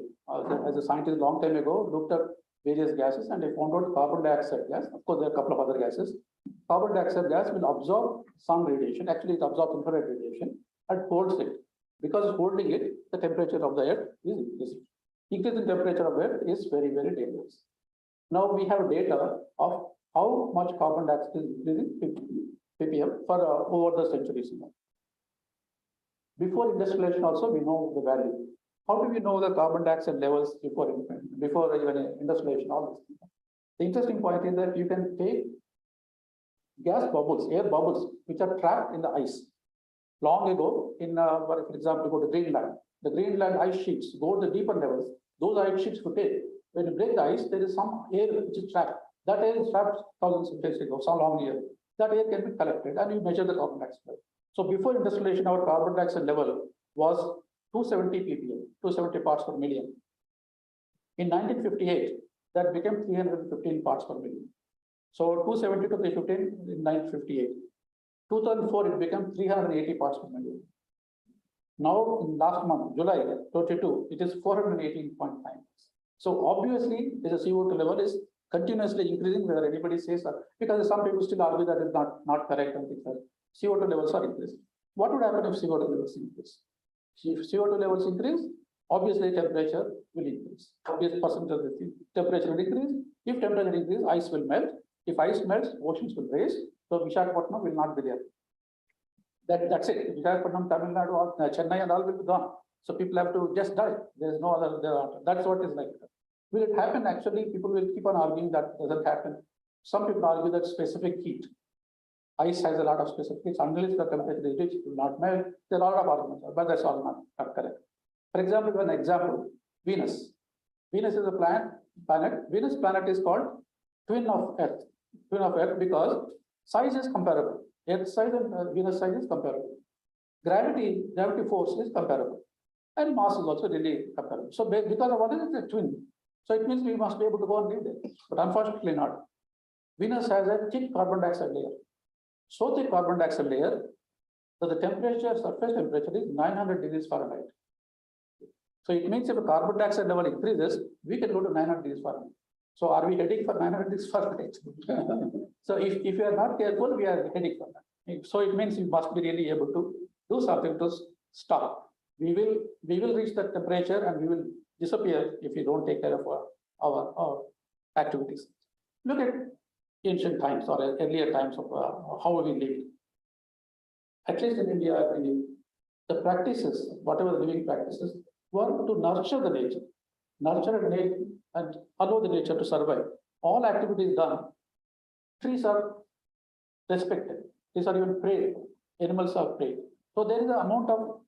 as a scientist long time ago, looked at various gases and they found out carbon dioxide gas. Of course, there are a couple of other gases. carbon dioxide gas will absorb some radiation. Actually, it absorbs infrared radiation and holds it. Because holding it, the temperature of the earth is increasing. Increase in temperature of earth is very, very dangerous. Now we have data of how much carbon dioxide is increasing ppm for over the centuries. Before industrialization also, we know the value. How do we know the carbon dioxide levels before even industrialization? All this. The interesting point is that you can take gas bubbles, air bubbles, which are trapped in the ice. Long ago, for example, go to Greenland. The Greenland ice sheets go to the deeper levels. Those ice sheets rotate. When you break the ice, there is some air which is trapped. That air is trapped thousands of years ago, some long year. That air can be collected and you measure the carbon dioxide level. So before industrialization, our carbon dioxide level was 270 ppm, 270 parts per million. In 1958, that became 315 parts per million. So 270 to 315 in 1958. 2004, it became 380 parts per million. Now, in last month, July 22, it is 418.9. So obviously, the CO2 level is continuously increasing, whether anybody says that, because some people still argue that it's not correct and things like that. CO2 levels are increasing. What would happen if CO2 levels increase? If CO2 levels increase, obviously temperature will increase. Obvious percentage of the temperature will increase. If temperature increase, ice will melt. If ice melts, oceans will raise. So Visakhapatnam will not be there. That's it. Visakhapatnam, Tamil Nadu, or Chennai and all will be gone. So people have to just die. There is no other. That's what is like. Will it happen? Actually, people will keep on arguing that doesn't happen. Some people argue that specific heat. Ice has a lot of specific heat. Unless the temperature is reached, it will not melt. There are a lot of arguments, but that's all not correct. For example, one example, Venus. Venus is a planet. Venus planet is called twin of Earth. Twin of Earth because size is comparable. Earth size and Venus size is comparable. Gravity force is comparable. And mass is also really comparable. So because of what is it, a twin. So it means we must be able to go and live there. But unfortunately not. Venus has a thick carbon dioxide layer. So thick carbon dioxide layer that the temperature, surface temperature is 900 degrees Fahrenheit. So it means if the carbon dioxide level increases, we can go to 900 degrees Fahrenheit. So are we heading for 900 degrees Fahrenheit? So if you are not careful, we are heading for that. So it means you must be really able to do something to stop. We will reach that temperature and we will disappear if we don't take care of our activities. Look at ancient times or earlier times of how we lived. At least in India, I believe, the practices, whatever the living practices, were to nurture the nature, and allow the nature to survive. All activities done, trees are respected, trees are even prayed, animals are prayed. So there is an amount of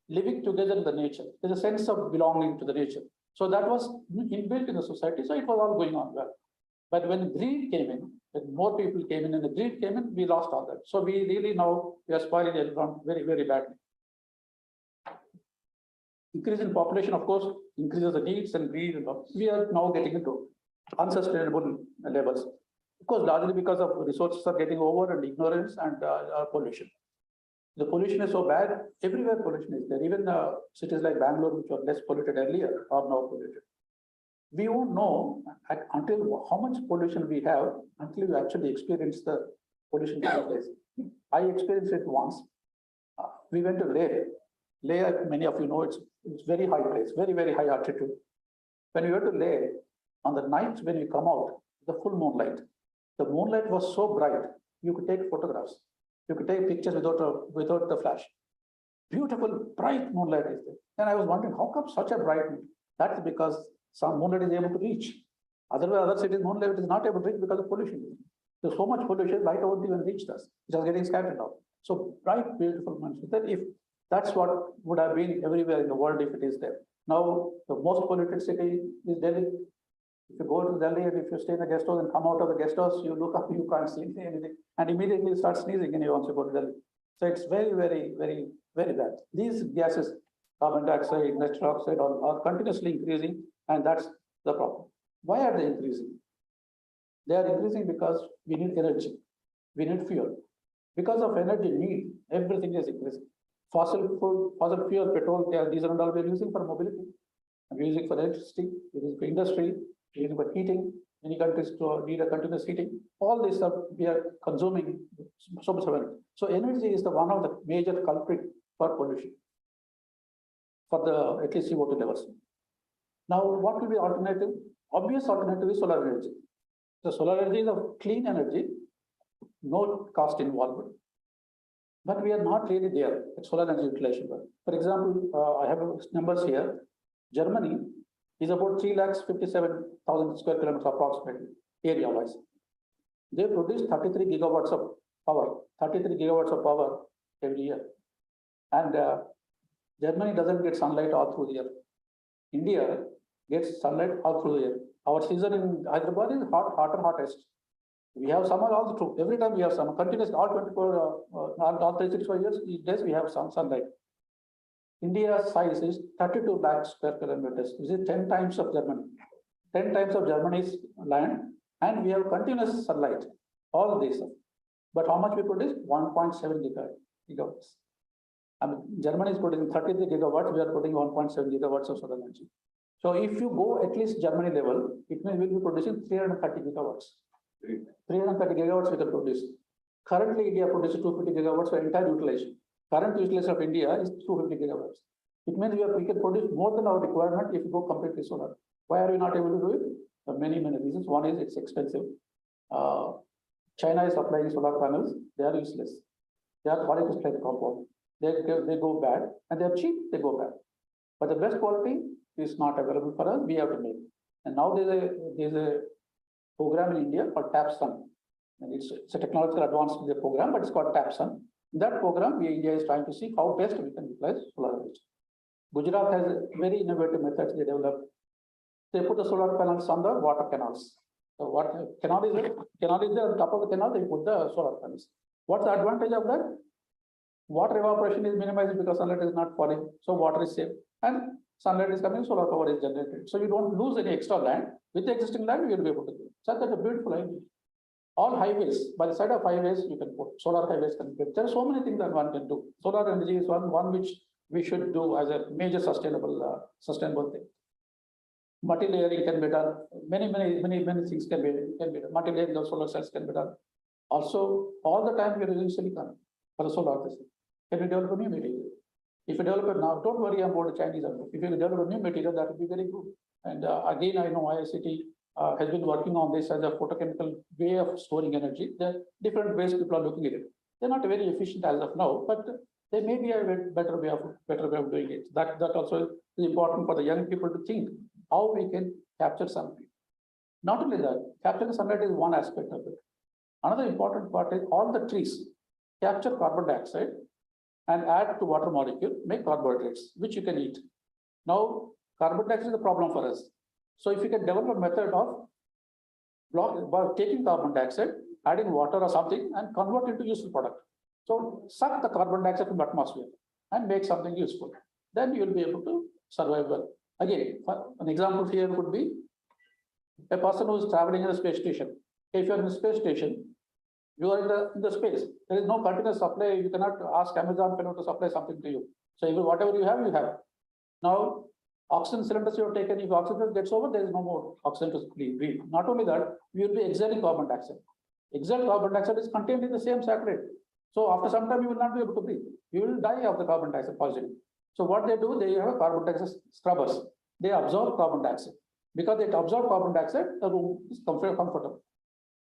living together in the nature. There's a sense of belonging to the nature. So that was inbuilt in the society, so it was all going on well. But when greed came in, when more people came in and the greed came in, we lost all that. So we really now, we are spoiling the environment very, very badly. Increase in population, of course, increases the needs and greed. We are now getting into unsustainable levels. Of course, largely because of resources are getting over and ignorance and pollution. The pollution is so bad, everywhere pollution is there. Even cities like Bangalore, which were less polluted earlier, are now polluted. We won't know until how much pollution we have until we actually experience the pollution place. I experienced it once. We went to Leh. Leh, many of you know, it's very high place, very, very high altitude. When we went to Leh, on the night when we come out, the full moonlight. The moonlight was so bright, you could take photographs. You could take pictures without the flash. Beautiful, bright moonlight is there. And I was wondering, how come such a bright moon? That's because some moonlight is able to reach. Otherwise, other cities, moonlight is not able to reach because of pollution. There's so much pollution, light won't even reach us. It is getting scattered out. So bright, beautiful moonlight. Then if that's what would have been everywhere in the world if it is there. Now, the most polluted city is Delhi. If you go to Delhi and if you stay in a guest house and come out of the guest house, you look up, you can't see anything, and immediately you start sneezing and you want to go to Delhi. So it's very, very, very, very bad. These gases, carbon dioxide, nitric oxide, are continuously increasing, and that's the problem. Why are they increasing? They are increasing because we need energy, we need fuel. Because of energy need, everything is increasing. Fossil fuel, petrol, diesel, and all we're using for mobility. We're using for electricity, we're using for industry, we're using for heating, Many countries need a continuous heating. All this stuff we are consuming so much of energy. So energy is the one of the major culprit for pollution, for the at least CO2 levels. Now, what will be alternative? Obvious alternative is solar energy. The solar energy is a clean energy, no cost involved. But we are not really there at solar energy utilization. For example, I have numbers here. Germany is about 3,57,000 square kilometers approximately, area-wise. They produce 33 gigawatts of power, 33 gigawatts of power every year. And Germany doesn't get sunlight all through the year. India gets sunlight all through the year. Our season in Hyderabad is hottest. We have summer all through. Every time we have summer, continuous, all 24, all 365 days we have sunlight. India's size is 32 lakh square kilometers. This is 10 times of Germany. 10 times of Germany's land, and we have continuous sunlight, all this. But how much we produce? 1.7 gigawatts. I mean, Germany is producing 33 gigawatts, we are putting 1.7 gigawatts of solar energy. So if you go at least Germany level, it means we'll be producing 330 gigawatts. 330 gigawatts we can produce. Currently, India produces 250 gigawatts for entire utilization. Current utilization of India is 250 gigawatts. It means we can produce more than our requirement if you go completely solar. Why are we not able to do it? There are many reasons. One is it's expensive. China is supplying solar panels. They are useless. They are quality strength compound. They go bad, and they are cheap. They go bad. But the best quality is not available for us. We have to make. And now there's a program in India called TAP-SUN. And it's a technological advanced program, but it's called TAP-SUN. In that program, India is trying to see how best we can utilize solar energy. Gujarat has very innovative methods they developed. They put the solar panels on the water canals. So what canal is there? Canal is there, on top of the canal, they put the solar panels. What's the advantage of that? Water evaporation is minimized because sunlight is not falling, so water is safe. And sunlight is coming, solar power is generated. So you don't lose any extra land. With the existing land, you will be able to do it. So that's a beautiful idea. All highways, by the side of highways, you can put solar highways. There are so many things that one can do. Solar energy is one which we should do as a major sustainable thing. Multi-layering can be done. Many things can be done. Multi-layering of solar cells can be done. Also, all the time we are using silicon for the solar system. Can we develop a new material? If you develop it now, don't worry about the Chinese. If you develop a new material, that would be very good. And again, I know IICT has been working on this as a photochemical way of storing energy. There are different ways people are looking at it. They're not very efficient as of now, but there may be a better way of doing it. That also is important for the young people to think how we can capture sunlight. Not only that, capturing sunlight is one aspect of it. Another important part is all the trees capture carbon dioxide and add to water molecule, make carbohydrates, which you can eat. Now, carbon dioxide is a problem for us. So if you can develop a method of taking carbon dioxide, adding water or something, and convert it into useful product. So suck the carbon dioxide from the atmosphere and make something useful. Then you will be able to survive well. Again, an example here could be a person who is traveling in a space station. If you are in a space station, you are in the space. There is no continuous supply. You cannot ask Amazon to supply something to you. So whatever you have, you have. Now, oxygen cylinders you have taken, if oxygen gets over, there is no more oxygen to breathe. Not only that, you will be exhaling carbon dioxide. Exhaled carbon dioxide is contained in the same saccharide. So after some time, you will not be able to breathe. You will die of the carbon dioxide poisoning. So what they do, they have carbon dioxide scrubbers. They absorb carbon dioxide. Because they absorb carbon dioxide, the room is comfortable.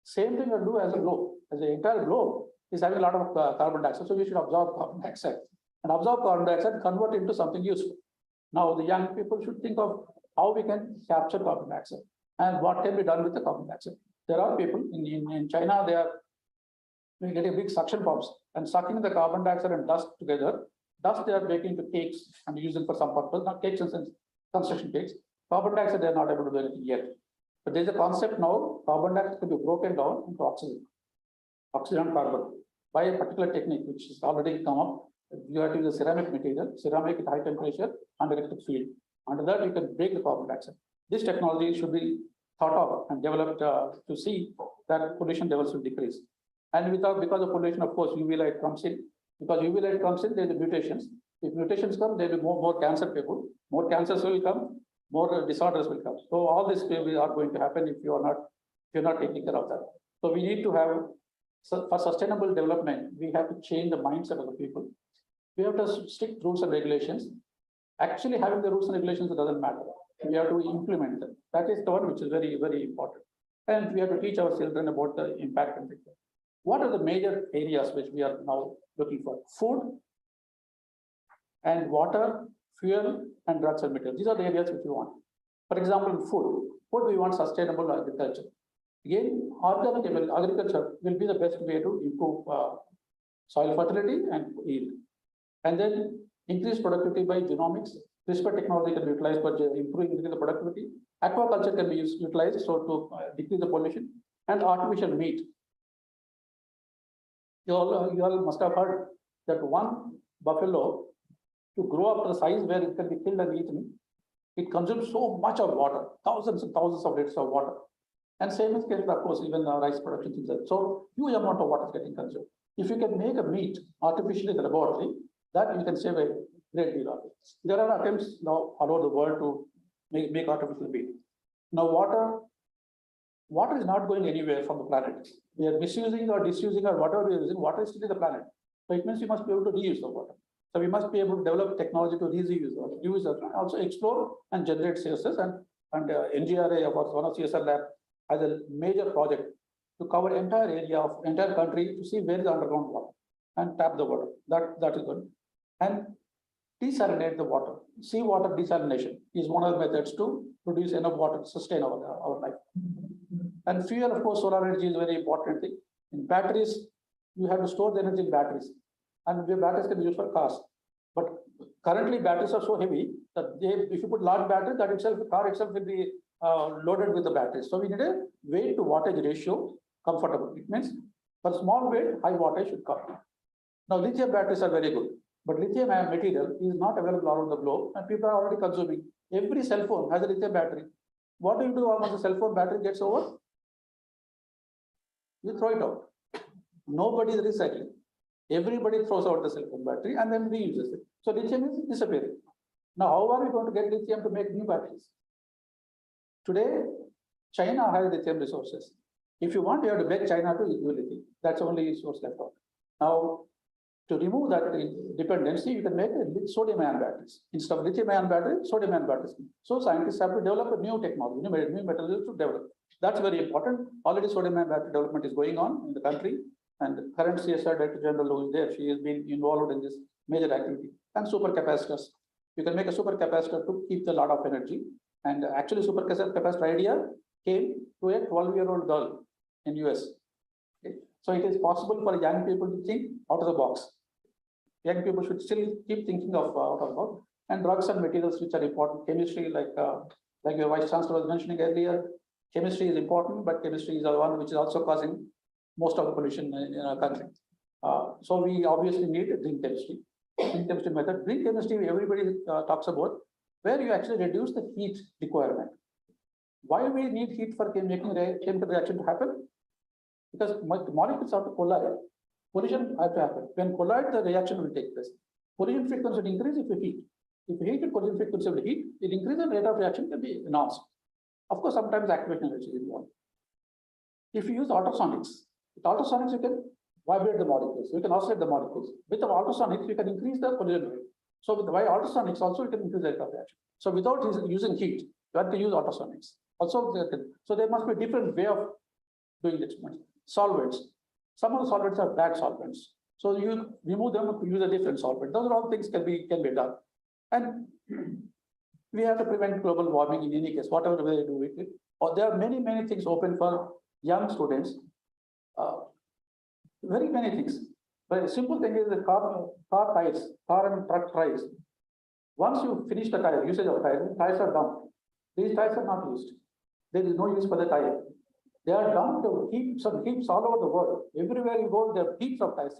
Same thing you do as a globe. As the entire globe is having a lot of carbon dioxide. So we should absorb carbon dioxide. And absorb carbon dioxide, convert it into something useful. Now, the young people should think of how we can capture carbon dioxide and what can be done with the carbon dioxide. There are people in China, they are getting big suction pumps and sucking the carbon dioxide and dust together. Dust they are making into cakes and using for some purpose, not cakes and construction cakes. Carbon dioxide, they are not able to do anything yet. But there's a concept now, carbon dioxide can be broken down into oxygen and carbon by a particular technique which is already come up. You have to use a ceramic material, ceramic at high temperature and electric field. Under that, you can break the carbon dioxide. This technology should be thought of and developed to see that pollution levels will decrease. And because of pollution, of course, UV light comes in. Because UV light comes in, there are mutations. If mutations come, there will be more cancer people. More cancers will come, more disorders will come. So all this are going to happen if you are not We're not taking care of that. So we need to have, so for sustainable development, we have to change the mindset of the people. We have to stick rules and regulations. Actually, having the rules and regulations doesn't matter. We have to implement them. That is the one which is very, very important. And we have to teach our children about the impact and things. What are the major areas which we are now looking for? Food and water, fuel, and drugs and materials. These are the areas which we want. For example, food. Food, we want sustainable agriculture. Again, organic agriculture will be the best way to improve soil fertility and yield. And then increase productivity by genomics. CRISPR technology can be utilized for improving the productivity. Aquaculture can be utilized so to decrease the pollution. And artificial meat. You all must have heard that one buffalo, to grow up to the size where it can be killed and eaten, it consumes so much of water, thousands and thousands of liters of water. And same is case, of course, even rice production things like that. So huge amount of water is getting consumed. If you can make a meat artificially in the laboratory, that you can save a great deal of it. There are attempts now all over the world to make artificial meat. Now water is not going anywhere from the planet. We are misusing or disusing or whatever we are using, water is still in the planet. So it means we must be able to reuse the water. So we must be able to develop technology to reuse or use it, also explore and generate sources. And NGRA, of one of CSR lab, has a major project to cover entire area of entire country to see where is the underground water and tap the water. That is good. And desalinate the water. Seawater desalination is one of the methods to produce enough water to sustain our life. And fuel, of course, solar energy is a very important thing. In batteries, you have to store the energy in batteries. And the batteries can be used for cars. But currently, batteries are so heavy that if you put large batteries, that itself, the car itself will be loaded with the batteries. So we need a weight to wattage ratio comfortable. It means for small weight, high wattage should come. Now, lithium batteries are very good, but lithium material is not available all over the globe, and people are already consuming. Every cell phone has a lithium battery. What do you do once the cell phone battery gets over? You throw it out. Nobody is recycling. Everybody throws out the cell phone battery and then reuses it. So lithium is disappearing. Now, how are we going to get lithium to make new batteries? Today, China has lithium resources. If you want, you have to beg China to give you lithium. That's the only source left out. Now, to remove that dependency, you can make sodium-ion batteries. Instead of lithium-ion battery, sodium-ion batteries. So scientists have to develop a new technology, new materials to develop. That's very important. Already sodium-ion battery development is going on in the country. And the current CSR Director General who is there, she has been involved in this major activity. And supercapacitors. You can make a supercapacitor to keep the lot of energy. And actually, supercapacitor idea came to a 12-year-old girl in US. Okay. So it is possible for young people to think out of the box. Young people should still keep thinking of out of the box. And drugs and materials which are important. Chemistry, like your Vice Chancellor was mentioning earlier, chemistry is important, but chemistry is the one which is also causing most of the pollution in our country. So we obviously need a green chemistry. Green chemistry method. Green chemistry, everybody talks about, where you actually reduce the heat requirement. Why we need heat for making a chemical reaction to happen? Because molecules have to collide. Collision has to happen. When collide, the reaction will take place. Collision frequency will increase if you heat. If you heat, the collision frequency will heat. It increases the rate of reaction can be enhanced. Of course, sometimes activation rate is involved. If you use ultrasonics, with ultrasonics you can vibrate the molecules. You can oscillate the molecules. With the ultrasonics, you can increase the collision rate. So with the ultrasonics also, you can increase the rate of reaction. So without using heat, you have to use ultrasonics. Also, so there must be a different way of doing the experiment. Solvents. Some of the solvents are bad solvents. So you remove them to use a different solvent. Those are all things can be done. And we have to prevent global warming in any case, whatever way they do it. Or there are many things open for young students. Very many things. But a simple thing is the car tires, car and truck tires. Once you finish the tire, usage of tires are dumped. These tires are not used. There is no use for the tire. They are dumped to heaps all over the world. Everywhere you go, there are heaps of tires.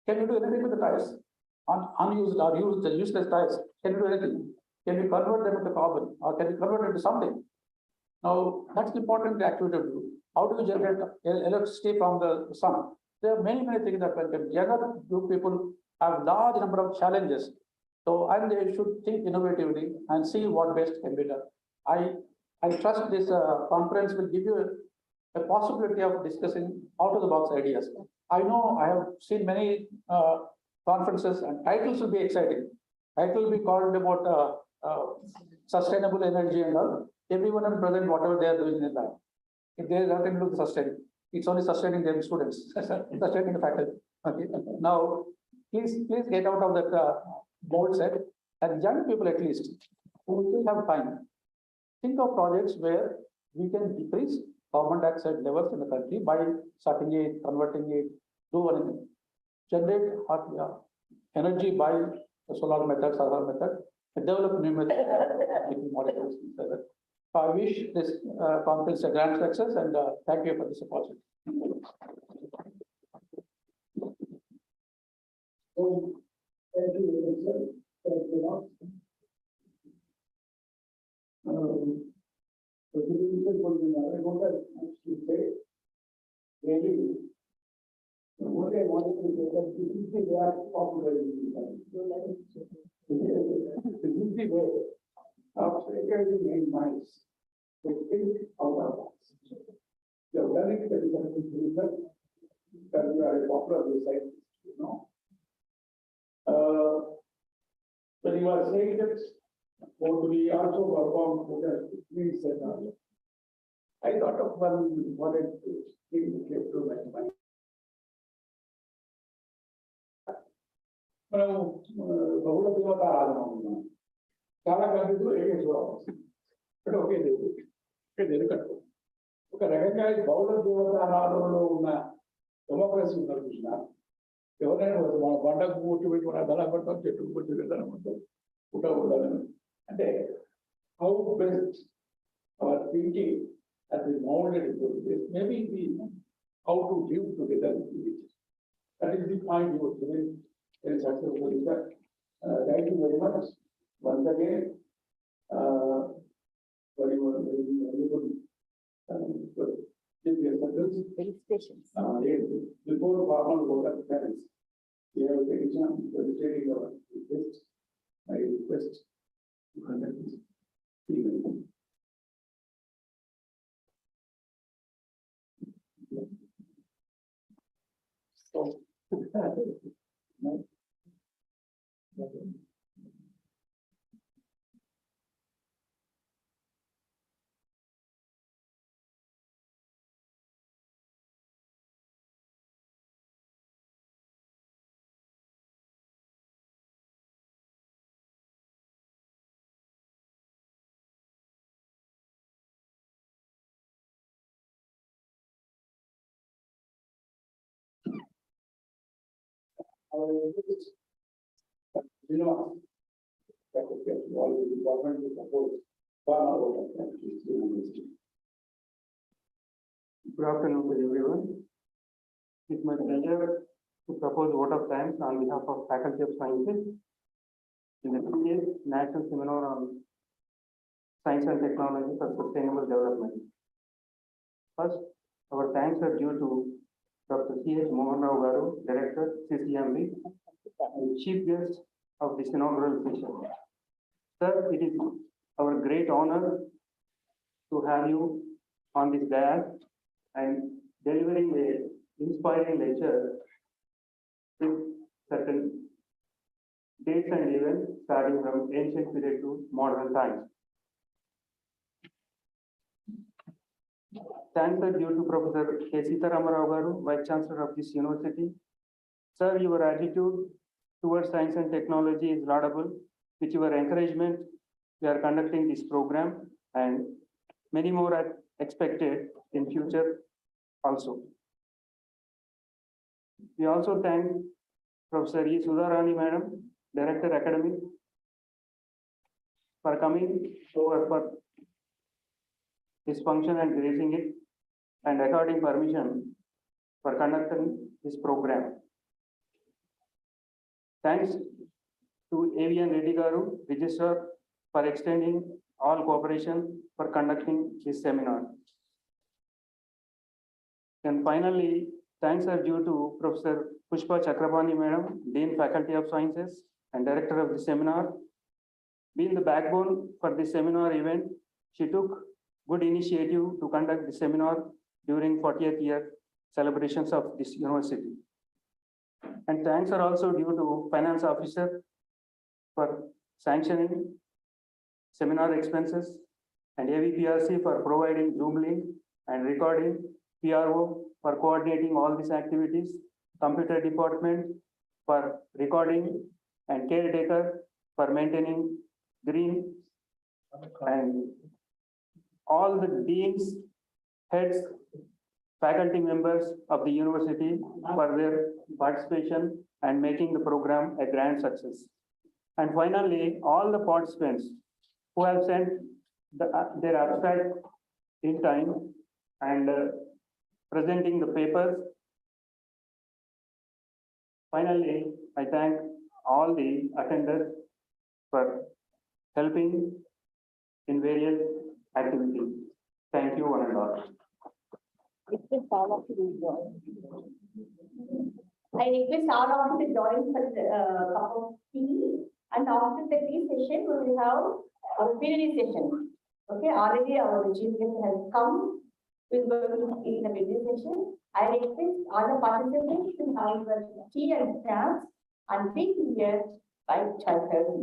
Can you do anything with the tires? Unused or used, useless tires. Can you do anything? Can you convert them into carbon or can you convert it into something? Now, that's important activity to do. How do you generate electricity from the sun? There are many things that can be. Younger people have large number of challenges. So, and they should think innovatively and see what best can be done. I trust this conference will give you a possibility of discussing out of the box ideas. I know I have seen many conferences and titles will be exciting. Title will be called about sustainable energy and all. Everyone will present whatever they are doing in that. If there is nothing to do with sustaining, it's only sustaining their students, sustaining the faculty. Okay. Now, please get out of that bold set, and young people at least who still have time, think of projects where we can decrease carbon dioxide levels in the country by sucking it, converting it, do anything, generate hot energy by the solar method, solar method, develop new methods, making molecules, things like that. I wish this conference a grand success, and thank you for this opportunity. Thank you, sir. Thank you a lot. The solution for the I want to say, really, what I wanted to say that this is the way of popularizing the this is the way of encouraging minds to think out of box. You have done it, that is something to research, that you are a popular scientist, you know. When you are saying that, what we also perform, please say that. I thought of one thing that came to my mind. మనం బహుళ దేవత ఆరాధన ఉన్నాం. చాలా కంట్రీస్లో ఏకేశ్వరం అంటే ఒకే దేవుడు, ఒకే దేవుడు కట్టు. ఒక రకంగా బహుళ దేవత ఆరాధనలో ఉన్న డెమోక్రసీ ఉన్నారు చూసిన ఎవరైనా మన పంటకు పుట్టి పెట్టి మన ధన పడతాం, చెట్టుకు పుట్టి ధన పడతాం, పుట్టకూడదని. అంటే how best our thinking has been molded into this. Maybe we know how to live together with each other. That is the point you were giving very successfully, sir. Thank you very much. Once again, for your valuable Felicitations. before formal vote of parents, we have taken some stating our request. I request to conduct this event. You know, that will get all the department to support farmer voter. Good afternoon to everyone. It's my pleasure to propose vote of thanks on behalf of Faculty of Sciences in the 2nd National Seminar on Science and Technology for Sustainable Development. First, our thanks are due to Dr. C.H. Mohan Rao Garu, Director, CCMB, and Chief Guest of this inaugural session. Sir, it is our great honor to have you on this dais and delivering an inspiring lecture with certain dates and events starting from ancient period to modern times. Thanks are due to Professor K. Sitaram Rao Garu, Vice Chancellor of this university. Sir, your attitude towards science and technology is laudable. With your encouragement, we are conducting this program, and many more are expected in future also. We also thank Professor E. Sudharani Madam, Director Academic, for coming over for this function and gracing it and according permission for conducting this program. Thanks to AVN Reddy Garu, Registrar, for extending all cooperation for conducting this seminar. And finally, thanks are due to Professor Pushpa Chakrapani Madam, Dean Faculty of Sciences and Director of the seminar. Being the backbone for this seminar event, she took good initiative to conduct the seminar during 40th year celebrations of this university. And thanks are also due to finance officer for sanctioning seminar expenses and AVPRC for providing Zoom link and recording, PRO for coordinating all these activities, computer department for recording, and caretaker for maintaining green, and all the deans, heads, faculty members of the university for their participation and making the program a grand success. And finally, all the participants who have sent their abstract in time and presenting the papers. Finally, I thank all the attenders for helping in various activities. Thank you one and all. Request all of you to join. I request all of you to join for the cup of tea, and after the tea session, we will have our plenary session. Okay, already our chief guest has come. We will go in the plenary session. I request all the participants to have your tea and snacks and be here by 12:30.